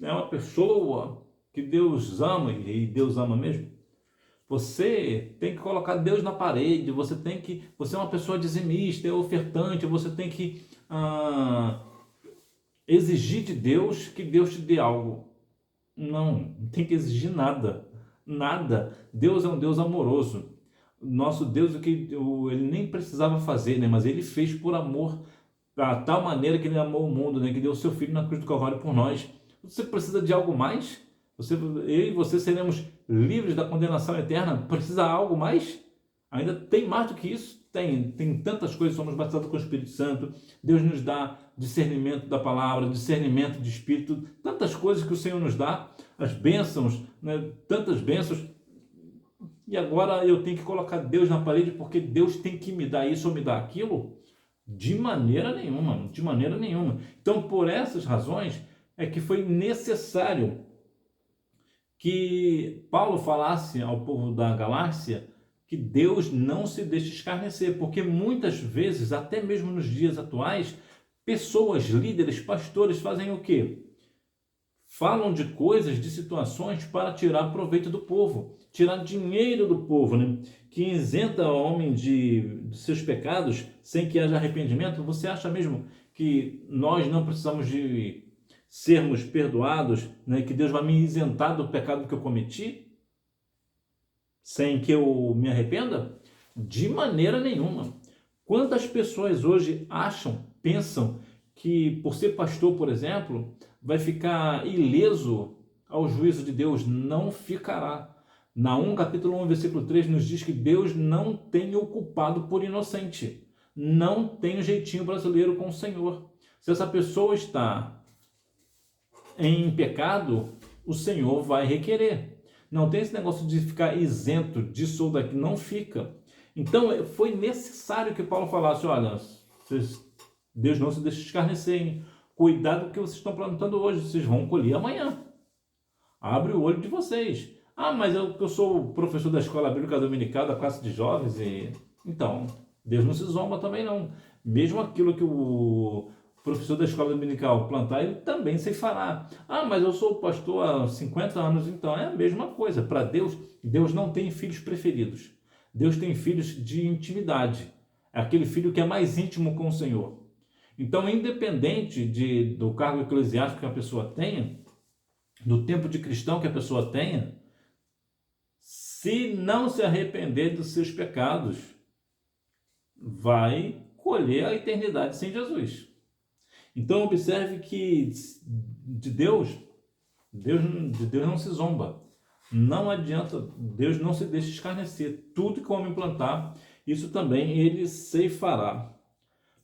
[SPEAKER 1] é uma pessoa que Deus ama, e Deus ama mesmo. Você tem que colocar Deus na parede, você é uma pessoa dizimista, é ofertante, você tem que exigir de Deus que Deus te dê algo. Não tem que exigir nada. Nada. Deus é um Deus amoroso. Nosso Deus, ele nem precisava fazer, mas ele fez por amor, da tal maneira que ele amou o mundo, que deu o seu Filho na cruz do Calvário por nós. Você precisa de algo mais? Eu e você seremos livres da condenação eterna? Precisa de algo mais? Ainda tem mais do que isso? Tem tantas coisas, somos batizados com o Espírito Santo, Deus nos dá discernimento da palavra, discernimento de Espírito, tantas coisas que o Senhor nos dá, as bênçãos, tantas bênçãos, e agora eu tenho que colocar Deus na parede porque Deus tem que me dar isso ou me dar aquilo? De maneira nenhuma, de maneira nenhuma. Então, por essas razões, é que foi necessário que Paulo falasse ao povo da Galácia que Deus não se deixa escarnecer, porque muitas vezes, até mesmo nos dias atuais, pessoas, líderes, pastores fazem o quê? Falam de coisas, de situações para tirar proveito do povo, tirar dinheiro do povo, né? Que isenta o homem de seus pecados sem que haja arrependimento. Você acha mesmo que nós não precisamos de sermos perdoados, né? Que Deus vai me isentar do pecado que eu cometi sem que eu me arrependa? De maneira nenhuma. Quantas pessoas hoje acham, pensam que por ser pastor, por exemplo, vai ficar ileso ao juízo de Deus? Não ficará. Naum, capítulo 1, versículo 3, nos diz que Deus não tem o culpado por inocente. Não tem um jeitinho brasileiro com o Senhor. Se essa pessoa está em pecado, o Senhor vai requerer. Não tem esse negócio de ficar isento disso ou daqui, não fica. Então, foi necessário que Paulo falasse, olha, Deus não se deixa escarnecer, hein? Cuidado com o que vocês estão plantando hoje, vocês vão colher amanhã. Abre o olho de vocês. Ah, mas eu sou professor da escola bíblica dominical, da classe de jovens, e então, Deus não se zomba também não. Mesmo aquilo que o professor da escola dominical plantar, ele também se fará. Ah, mas eu sou pastor há 50 anos, então é a mesma coisa. Para Deus, Deus não tem filhos preferidos. Deus tem filhos de intimidade. É aquele filho que é mais íntimo com o Senhor. Então, independente do cargo eclesiástico que a pessoa tenha, do tempo de cristão que a pessoa tenha, se não se arrepender dos seus pecados, vai colher a eternidade sem Jesus. Então, observe que de Deus não se zomba. Não adianta, Deus não se deixa escarnecer. Tudo que o homem plantar, isso também ele ceifará.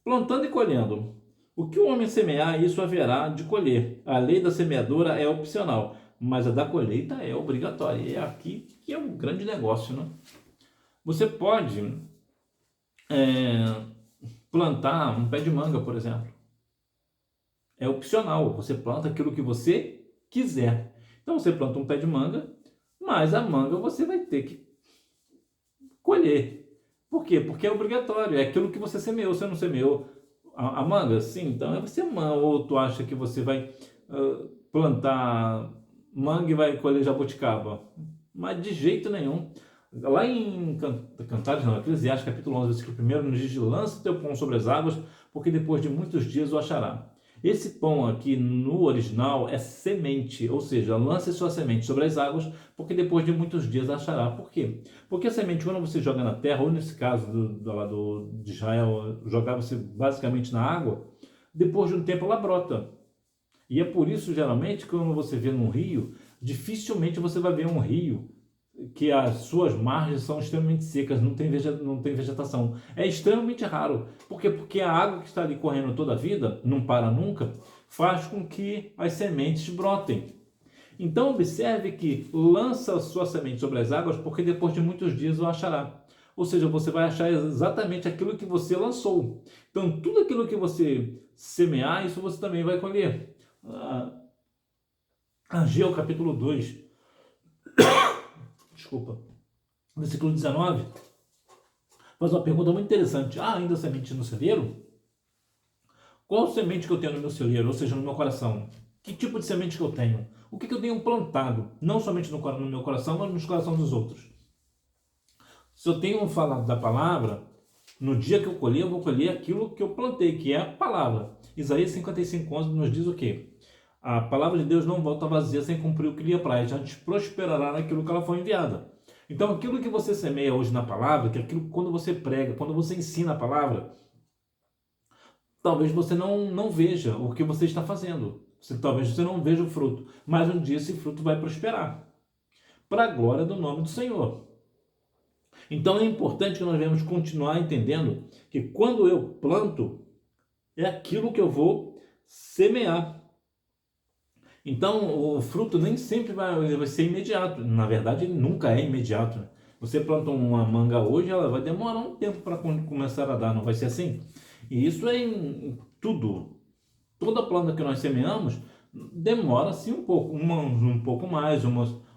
[SPEAKER 1] Plantando e colhendo. O que o homem semear, isso haverá de colher. A lei da semeadura é opcional, mas a da colheita é obrigatória. E é aqui que é um grande negócio, né? Você pode plantar um pé de manga, por exemplo. É opcional, você planta aquilo que você quiser. Então você planta um pé de manga, mas a manga você vai ter que colher. Por quê? Porque é obrigatório, é aquilo que você semeou. Você não semeou a manga? Sim, então é você manga. Ou tu acha que você vai plantar manga e vai colher jabuticaba? Mas de jeito nenhum. Lá em Cantares, não, Eclesiastes, capítulo 11, versículo 1, nos diz: lança teu pão sobre as águas, porque depois de muitos dias o achará. Esse pão aqui no original é semente, ou seja, lance sua semente sobre as águas, porque depois de muitos dias achará. Por quê? Porque a semente, quando você joga na terra, ou nesse caso de Israel, jogava-se basicamente na água, depois de um tempo ela brota. E é por isso, geralmente, quando você vê num rio, dificilmente você vai ver um rio que as suas margens são extremamente secas, não tem vegetação. É extremamente raro. Por quê? Porque a água que está ali correndo toda a vida, não para nunca, faz com que as sementes brotem. Então observe que lança a sua semente sobre as águas, porque depois de muitos dias o achará. Ou seja, você vai achar exatamente aquilo que você lançou. Então tudo aquilo que você semear, isso você também vai colher. Ageu capítulo 2. Desculpa, versículo 19, faz uma pergunta muito interessante. Ainda semente no celeiro? Qual semente que eu tenho no meu celeiro, ou seja, no meu coração? Que tipo de semente que eu tenho? O que eu tenho plantado? Não somente no meu coração, mas no coração dos outros. Se eu tenho falado da palavra, no dia que eu colher, eu vou colher aquilo que eu plantei, que é a palavra. Isaías 55:11 nos diz o quê? A palavra de Deus não volta vazia sem cumprir o que lhe apraz, antes prosperará naquilo que ela foi enviada. Então, aquilo que você semeia hoje na palavra, que aquilo quando você prega, quando você ensina a palavra, talvez você não veja o que você está fazendo. Talvez você não veja o fruto, mas um dia esse fruto vai prosperar, para a glória do nome do Senhor. Então, é importante que nós venhamos continuar entendendo que quando eu planto, é aquilo que eu vou semear. Então, o fruto nem sempre vai ser imediato. Na verdade, ele nunca é imediato. Você planta uma manga hoje, ela vai demorar um tempo para começar a dar, não vai ser assim? E isso é em tudo. Toda planta que nós semeamos demora-se um pouco, um pouco mais,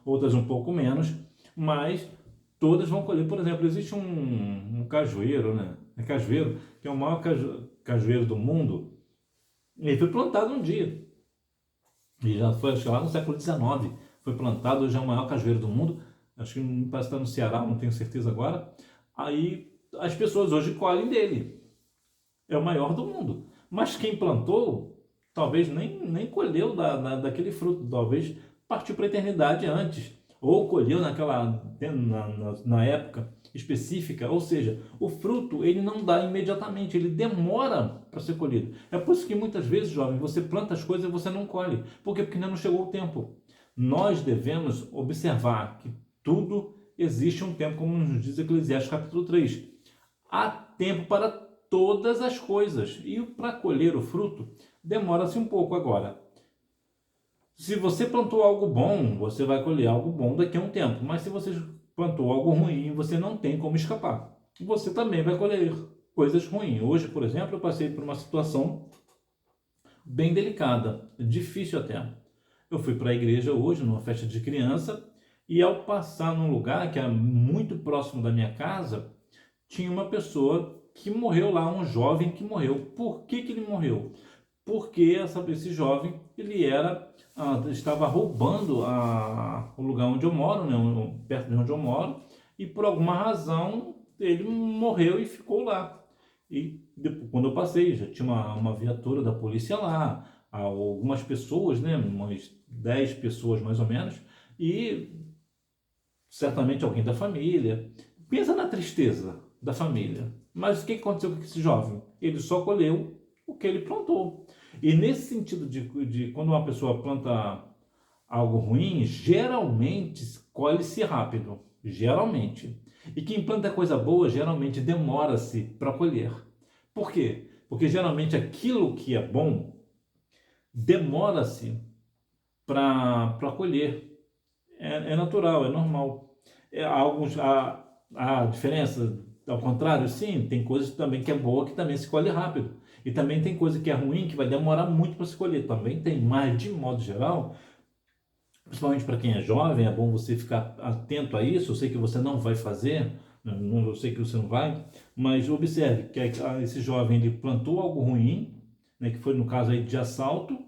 [SPEAKER 1] outras um pouco menos, mas todas vão colher. Por exemplo, existe um cajueiro, né? É cajueiro, que é o maior cajueiro do mundo. Ele foi plantado um dia. E já foi, acho que lá no século XIX, foi plantado, hoje é o maior cajueiro do mundo. Acho que parece que está no Ceará, não tenho certeza agora. Aí as pessoas hoje colhem dele. É o maior do mundo. Mas quem plantou, talvez nem colheu daquele fruto. Talvez partiu para a eternidade antes. Ou colheu na época específica. Ou seja, o fruto ele não dá imediatamente, ele demora para ser colhido. É por isso que muitas vezes, jovem, você planta as coisas e você não colhe. Por quê? Porque ainda não chegou o tempo. Nós devemos observar que tudo existe um tempo, como nos diz Eclesiastes capítulo 3. Há tempo para todas as coisas. E para colher o fruto, demora-se um pouco agora. Se você plantou algo bom, você vai colher algo bom daqui a um tempo. Mas se você plantou algo ruim, você não tem como escapar. Você também vai colher coisas ruins. Hoje, por exemplo, eu passei por uma situação bem delicada, difícil até. Eu fui para a igreja hoje, numa festa de criança, e ao passar num lugar que era muito próximo da minha casa, tinha uma pessoa que morreu lá, um jovem que morreu. Por que ele morreu? Porque esse jovem ele estava roubando o lugar onde eu moro, né, perto de onde eu moro, e por alguma razão ele morreu e ficou lá. E depois, quando eu passei, já tinha uma viatura da polícia lá, algumas pessoas, né, umas 10 pessoas mais ou menos, e certamente alguém da família. Pensa na tristeza da família. Mas o que aconteceu com esse jovem? Ele só colheu o que ele plantou. E nesse sentido de quando uma pessoa planta algo ruim, geralmente colhe-se rápido. Geralmente. E quem planta coisa boa, geralmente demora-se para colher. Por quê? Porque geralmente aquilo que é bom demora-se para colher. É natural, é normal. A diferença, ao contrário, sim, tem coisas também que é boa que também se colhe rápido. E também tem coisa que é ruim que vai demorar muito para se colher. Também tem, mas de modo geral, principalmente para quem é jovem, é bom você ficar atento a isso. Eu sei que você não vai fazer, eu sei que você não vai, mas observe que esse jovem ele plantou algo ruim, né, que foi no caso aí de assalto,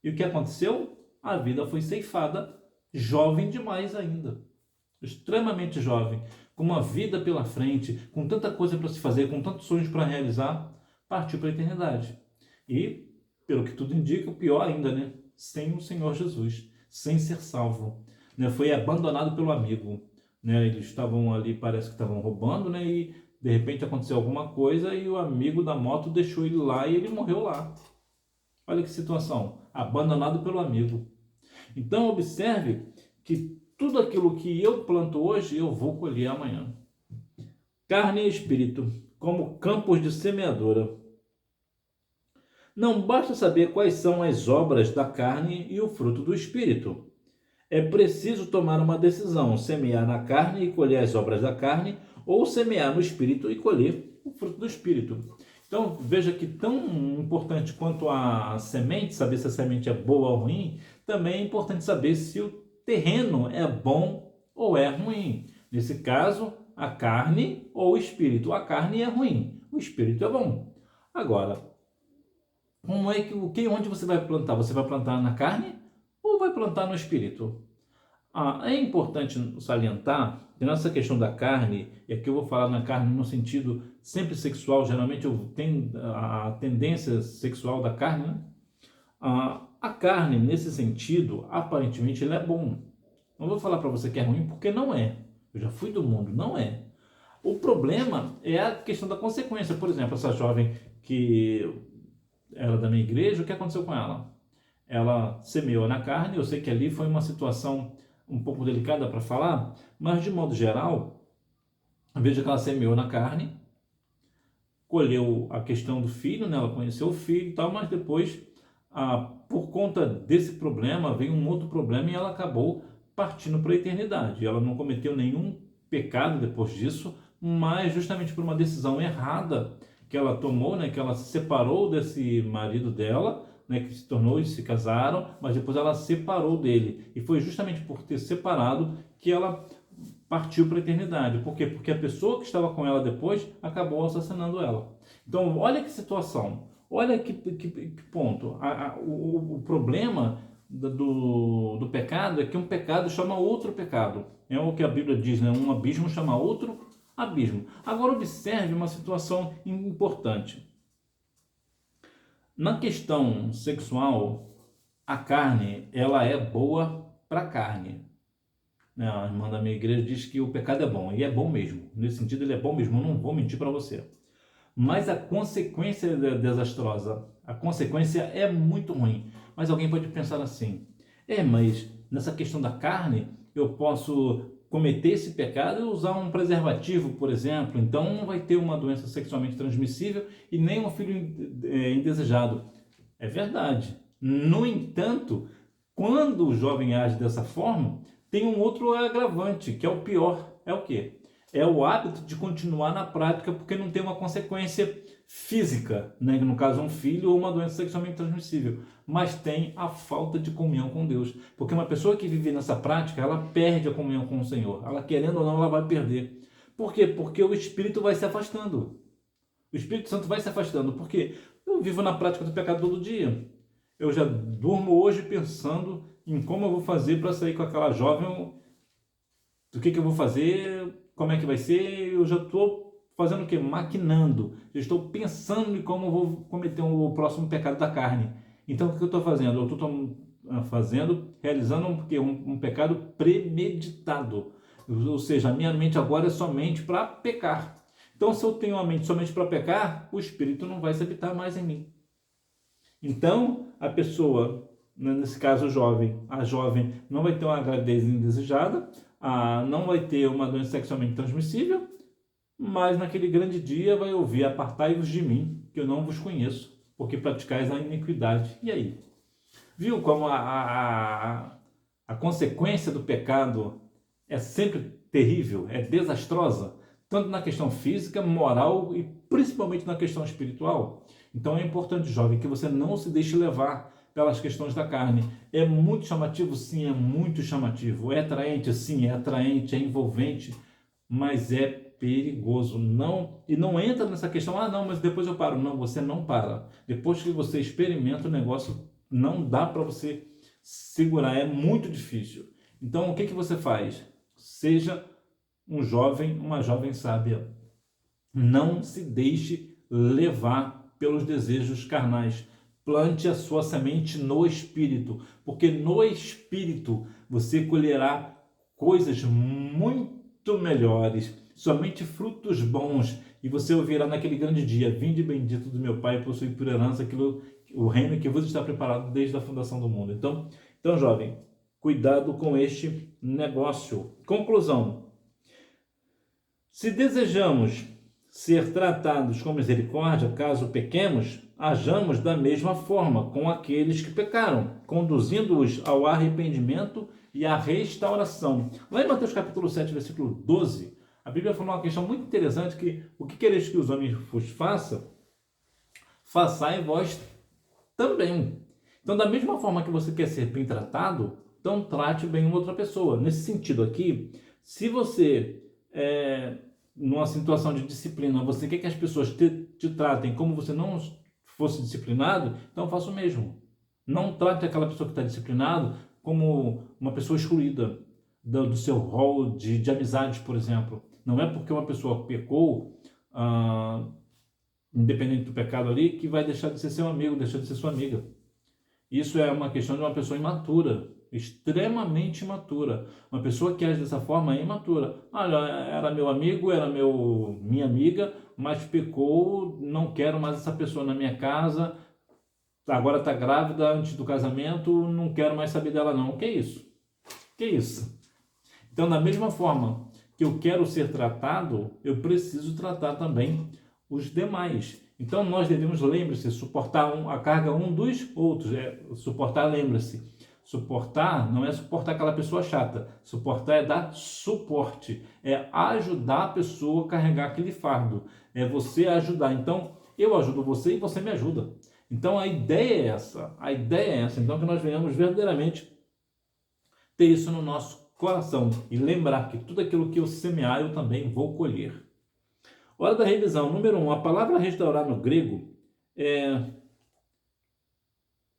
[SPEAKER 1] e o que aconteceu? A vida foi ceifada, jovem demais ainda, extremamente jovem, com uma vida pela frente, com tanta coisa para se fazer, com tantos sonhos para realizar, partiu para a eternidade. E, pelo que tudo indica, o pior ainda, né? Sem o Senhor Jesus, sem ser salvo, né? Foi abandonado pelo amigo, né? Eles estavam ali, parece que estavam roubando, né? E de repente aconteceu alguma coisa e o amigo da moto deixou ele lá e ele morreu lá. Olha que situação, abandonado pelo amigo. Então observe que tudo aquilo que eu planto hoje, eu vou colher amanhã. Carne e espírito, como campos de semeadura. Não basta saber quais são as obras da carne e o fruto do espírito. É preciso tomar uma decisão, semear na carne e colher as obras da carne, ou semear no espírito e colher o fruto do espírito. Então, veja que tão importante quanto a semente, saber se a semente é boa ou ruim, também é importante saber se o terreno é bom ou é ruim. Nesse caso, a carne ou o espírito. A carne é ruim, o espírito é bom. Agora, onde você vai plantar? Você vai plantar na carne ou vai plantar no espírito? É importante salientar que nessa questão da carne, e aqui eu vou falar na carne no sentido sempre sexual, geralmente eu tenho a tendência sexual da carne, né? A carne, nesse sentido, aparentemente, ele é bom. Não vou falar para você que é ruim, porque não é. Eu já fui do mundo, não é. O problema é a questão da consequência. Por exemplo, essa jovem que era da minha igreja, o que aconteceu com ela? Ela semeou na carne, eu sei que ali foi uma situação um pouco delicada para falar, mas de modo geral, veja que ela semeou na carne, colheu a questão do filho, né? Ela conheceu o filho e tal, mas depois, por conta desse problema, veio um outro problema e ela acabou partindo para a eternidade. Ela não cometeu nenhum pecado depois disso, mas justamente por uma decisão errada que ela tomou, né? Que ela se separou desse marido dela, né, que se tornou e se casaram, mas depois ela separou dele. E foi justamente por ter separado que ela partiu para a eternidade. Por quê? Porque a pessoa que estava com ela depois acabou assassinando ela. Então, olha que situação, olha que ponto. O problema do pecado é que um pecado chama outro pecado. É o que a Bíblia diz, né? Um abismo chama outro abismo. Agora, observe uma situação importante. Na questão sexual, a carne, ela é boa para a carne. A irmã da minha igreja diz que o pecado é bom, e é bom mesmo. Nesse sentido, ele é bom mesmo, eu não vou mentir para você. Mas a consequência é desastrosa, a consequência é muito ruim. Mas alguém pode pensar assim, mas nessa questão da carne, eu posso cometer esse pecado e usar um preservativo, por exemplo, então não vai ter uma doença sexualmente transmissível e nem um filho indesejado. É verdade. No entanto, quando o jovem age dessa forma, tem um outro agravante, que é o pior. É o quê? É o hábito de continuar na prática porque não tem uma consequência física, né? No caso um filho ou uma doença sexualmente transmissível, mas tem a falta de comunhão com Deus. Porque uma pessoa que vive nessa prática, ela perde a comunhão com o Senhor. Ela querendo ou não, ela vai perder. Por quê? Porque o Espírito vai se afastando. O Espírito Santo vai se afastando. Porque eu vivo na prática do pecado todo dia. Eu já durmo hoje pensando em como eu vou fazer para sair com aquela jovem, do que eu vou fazer, como é que vai ser. Eu já estou fazendo o quê? Maquinando. Já estou pensando em como eu vou cometer o próximo pecado da carne. Então, o que eu estou fazendo? Eu estou realizando um pecado premeditado. Ou seja, a minha mente agora é somente para pecar. Então, se eu tenho a mente somente para pecar, o Espírito não vai se habitar mais em mim. Então, a pessoa, nesse caso a jovem não vai ter uma gravidez indesejada, não vai ter uma doença sexualmente transmissível, mas naquele grande dia vai ouvir: apartai-vos de mim, que eu não vos conheço, porque praticais a iniquidade. E aí? Viu como a consequência do pecado é sempre terrível, é desastrosa? Tanto na questão física, moral e principalmente na questão espiritual. Então é importante, jovem, que você não se deixe levar pelas questões da carne. É muito chamativo? Sim, é muito chamativo. É atraente? Sim, é atraente, é envolvente, mas é perigoso. E não entra nessa questão: não, mas depois eu paro. Não, você não para. Depois que você experimenta o negócio, não dá para você segurar, é muito difícil. Então o que você faz? Seja um jovem, uma jovem sábia. Não se deixe levar pelos desejos carnais. Plante a sua semente no Espírito, porque no Espírito você colherá coisas muito melhores, somente frutos bons, e você ouvirá naquele grande dia: vinde bendito do meu Pai, possui por herança o reino que vos está preparado desde a fundação do mundo. Então, jovem, cuidado com este negócio. Conclusão: se desejamos ser tratados com misericórdia, caso pequemos, hajamos da mesma forma com aqueles que pecaram, conduzindo-os ao arrependimento e à restauração. Lá em Mateus capítulo 7, versículo 12, a Bíblia falou uma questão muito interessante: que o que quereis que os homens vos façam, façai vós também. Então, da mesma forma que você quer ser bem tratado, então trate bem uma outra pessoa. Nesse sentido aqui, se você numa situação de disciplina, você quer que as pessoas te tratem como você não fosse disciplinado, então faça o mesmo. Não trate aquela pessoa que está disciplinado como uma pessoa excluída do seu rol de amizades, por exemplo. Não é porque uma pessoa pecou, independente do pecado ali, que vai deixar de ser seu amigo, deixar de ser sua amiga. Isso é uma questão de uma pessoa imatura, extremamente imatura. Uma pessoa que age dessa forma é imatura. Era meu amigo, era minha amiga, mas pecou, não quero mais essa pessoa na minha casa, agora está grávida antes do casamento, não quero mais saber dela não. Que isso? Que isso? Então, da mesma forma que eu quero ser tratado, eu preciso tratar também os demais. Então, nós devemos, lembre-se, suportar a carga um dos outros. Suportar, lembra-se. Suportar não é suportar aquela pessoa chata. Suportar é dar suporte. É ajudar a pessoa a carregar aquele fardo. É você ajudar. Então, eu ajudo você e você me ajuda. Então a ideia é essa, então que nós venhamos verdadeiramente ter isso no nosso coração e lembrar que tudo aquilo que eu semear eu também vou colher. Hora da revisão. Número 1, a palavra restaurar no grego é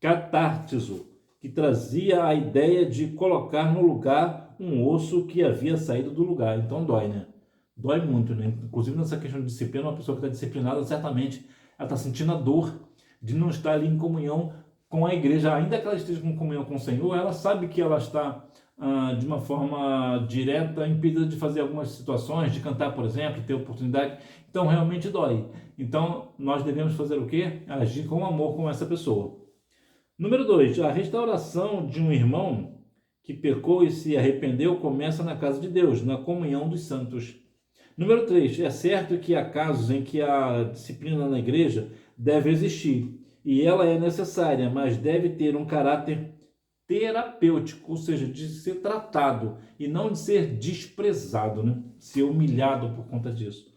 [SPEAKER 1] catártizo, que trazia a ideia de colocar no lugar um osso que havia saído do lugar. Então dói, né? Dói muito, né? Inclusive nessa questão de disciplina, uma pessoa que está disciplinada, certamente ela está sentindo a dor de não estar ali em comunhão com a igreja. Ainda que ela esteja em comunhão com o Senhor, ela sabe que ela está de uma forma direta impedida de fazer algumas situações, de cantar, por exemplo, ter oportunidade. Então realmente dói. Então nós devemos fazer o quê? Agir com amor com essa pessoa. Número 2, a restauração de um irmão que pecou e se arrependeu começa na casa de Deus, na comunhão dos santos. Número 3, é certo que há casos em que a disciplina na igreja deve existir, e ela é necessária, mas deve ter um caráter terapêutico, ou seja, de ser tratado e não de ser desprezado, né? Ser humilhado por conta disso.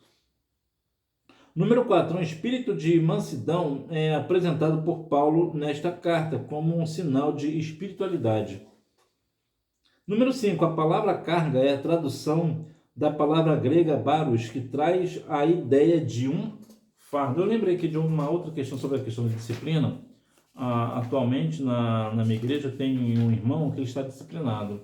[SPEAKER 1] Número 4, um espírito de mansidão é apresentado por Paulo nesta carta como um sinal de espiritualidade. Número 5, a palavra carga é a tradução da palavra grega baros, que traz a ideia de um fardo. Eu lembrei aqui de uma outra questão sobre a questão de disciplina. Atualmente na minha igreja tem um irmão que ele está disciplinado,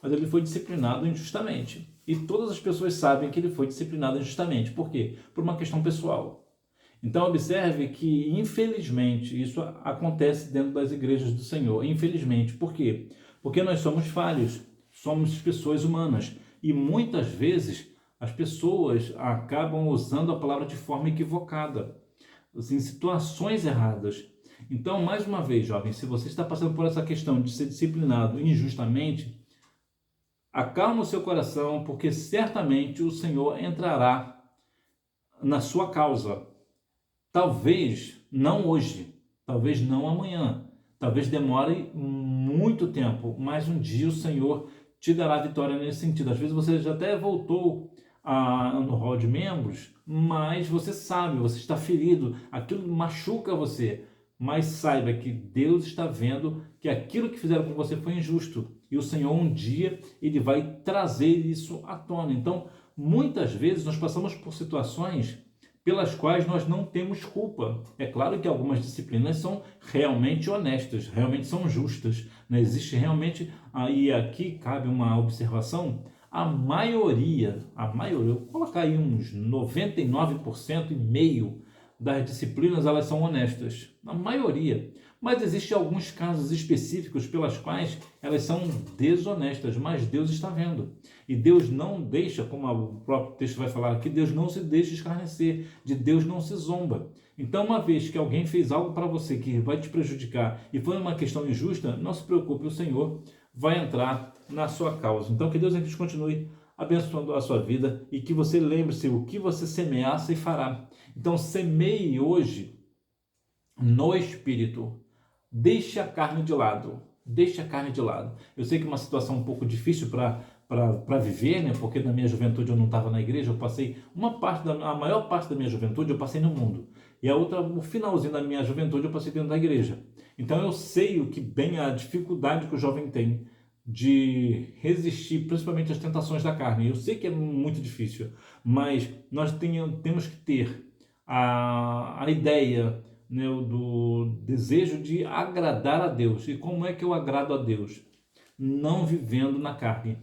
[SPEAKER 1] mas ele foi disciplinado injustamente. E todas as pessoas sabem que ele foi disciplinado injustamente. Por quê? Por uma questão pessoal. Então observe que, infelizmente, isso acontece dentro das igrejas do Senhor. Infelizmente. Por quê? Porque nós somos falhos, somos pessoas humanas. E muitas vezes as pessoas acabam usando a palavra de forma equivocada, assim, em situações erradas. Então, mais uma vez, jovem, se você está passando por essa questão de ser disciplinado injustamente, acalma o seu coração, porque certamente o Senhor entrará na sua causa. Talvez não hoje, talvez não amanhã, talvez demore muito tempo, mas um dia o Senhor te dará vitória nesse sentido. Às vezes você já até voltou no hall de membros, mas você sabe, você está ferido, aquilo machuca você. Mas saiba que Deus está vendo que aquilo que fizeram com você foi injusto. E o Senhor um dia ele vai trazer isso à tona. Então, muitas vezes nós passamos por situações pelas quais nós não temos culpa. É claro que algumas disciplinas são realmente honestas, realmente são justas, né? Existe realmente, e aqui cabe uma observação, a maioria, eu vou colocar aí uns 99% e meio das disciplinas, elas são honestas, a maioria. Mas existem alguns casos específicos pelas quais elas são desonestas, mas Deus está vendo. E Deus não deixa, como o próprio texto vai falar aqui, Deus não se deixa escarnecer, de Deus não se zomba. Então, uma vez que alguém fez algo para você que vai te prejudicar e foi uma questão injusta, não se preocupe, o Senhor vai entrar na sua causa. Então, que Deus aqui continue abençoando a sua vida e que você lembre-se, o que você semear, você fará. Então, semeie hoje no Espírito. Deixe a carne de lado. Deixe a carne de lado. Eu sei que é uma situação um pouco difícil para viver, né? Porque na minha juventude eu não estava na igreja, eu passei a maior parte da minha juventude eu passei no mundo. E a outra, o finalzinho da minha juventude eu passei dentro da igreja. Então eu sei o que bem a dificuldade que o jovem tem de resistir, principalmente às tentações da carne. Eu sei que é muito difícil, mas nós temos que ter a ideia, né, do desejo de agradar a Deus. E como é que eu agrado a Deus? Não vivendo na carne.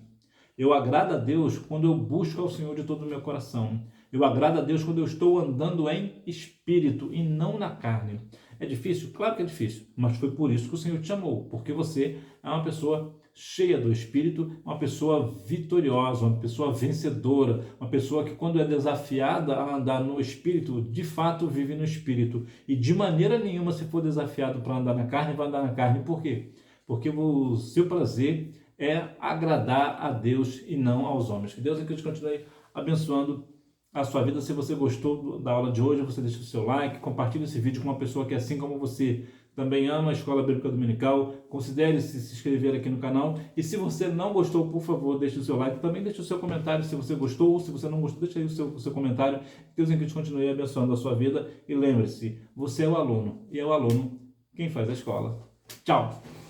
[SPEAKER 1] Eu agrado a Deus quando eu busco ao Senhor de todo o meu coração. Eu agrado a Deus quando eu estou andando em espírito e não na carne. É difícil? Claro que é difícil, mas foi por isso que o Senhor te chamou, porque você é uma pessoa cheia do Espírito, uma pessoa vitoriosa, uma pessoa vencedora, uma pessoa que quando é desafiada a andar no Espírito, de fato vive no Espírito. E de maneira nenhuma, se for desafiado para andar na carne, vai andar na carne. Por quê? Porque o seu prazer é agradar a Deus e não aos homens. Que Deus continue abençoando a sua vida. Se você gostou da aula de hoje, você deixa o seu like, compartilha esse vídeo com uma pessoa que, assim como você, também ama a Escola Bíblica Dominical, considere se inscrever aqui no canal. E se você não gostou, por favor, deixe o seu like. Também deixe o seu comentário se você gostou ou se você não gostou. Deixe aí o seu comentário. Deus em Cristo continue abençoando a sua vida. E lembre-se, você é o aluno e é o aluno quem faz a escola. Tchau!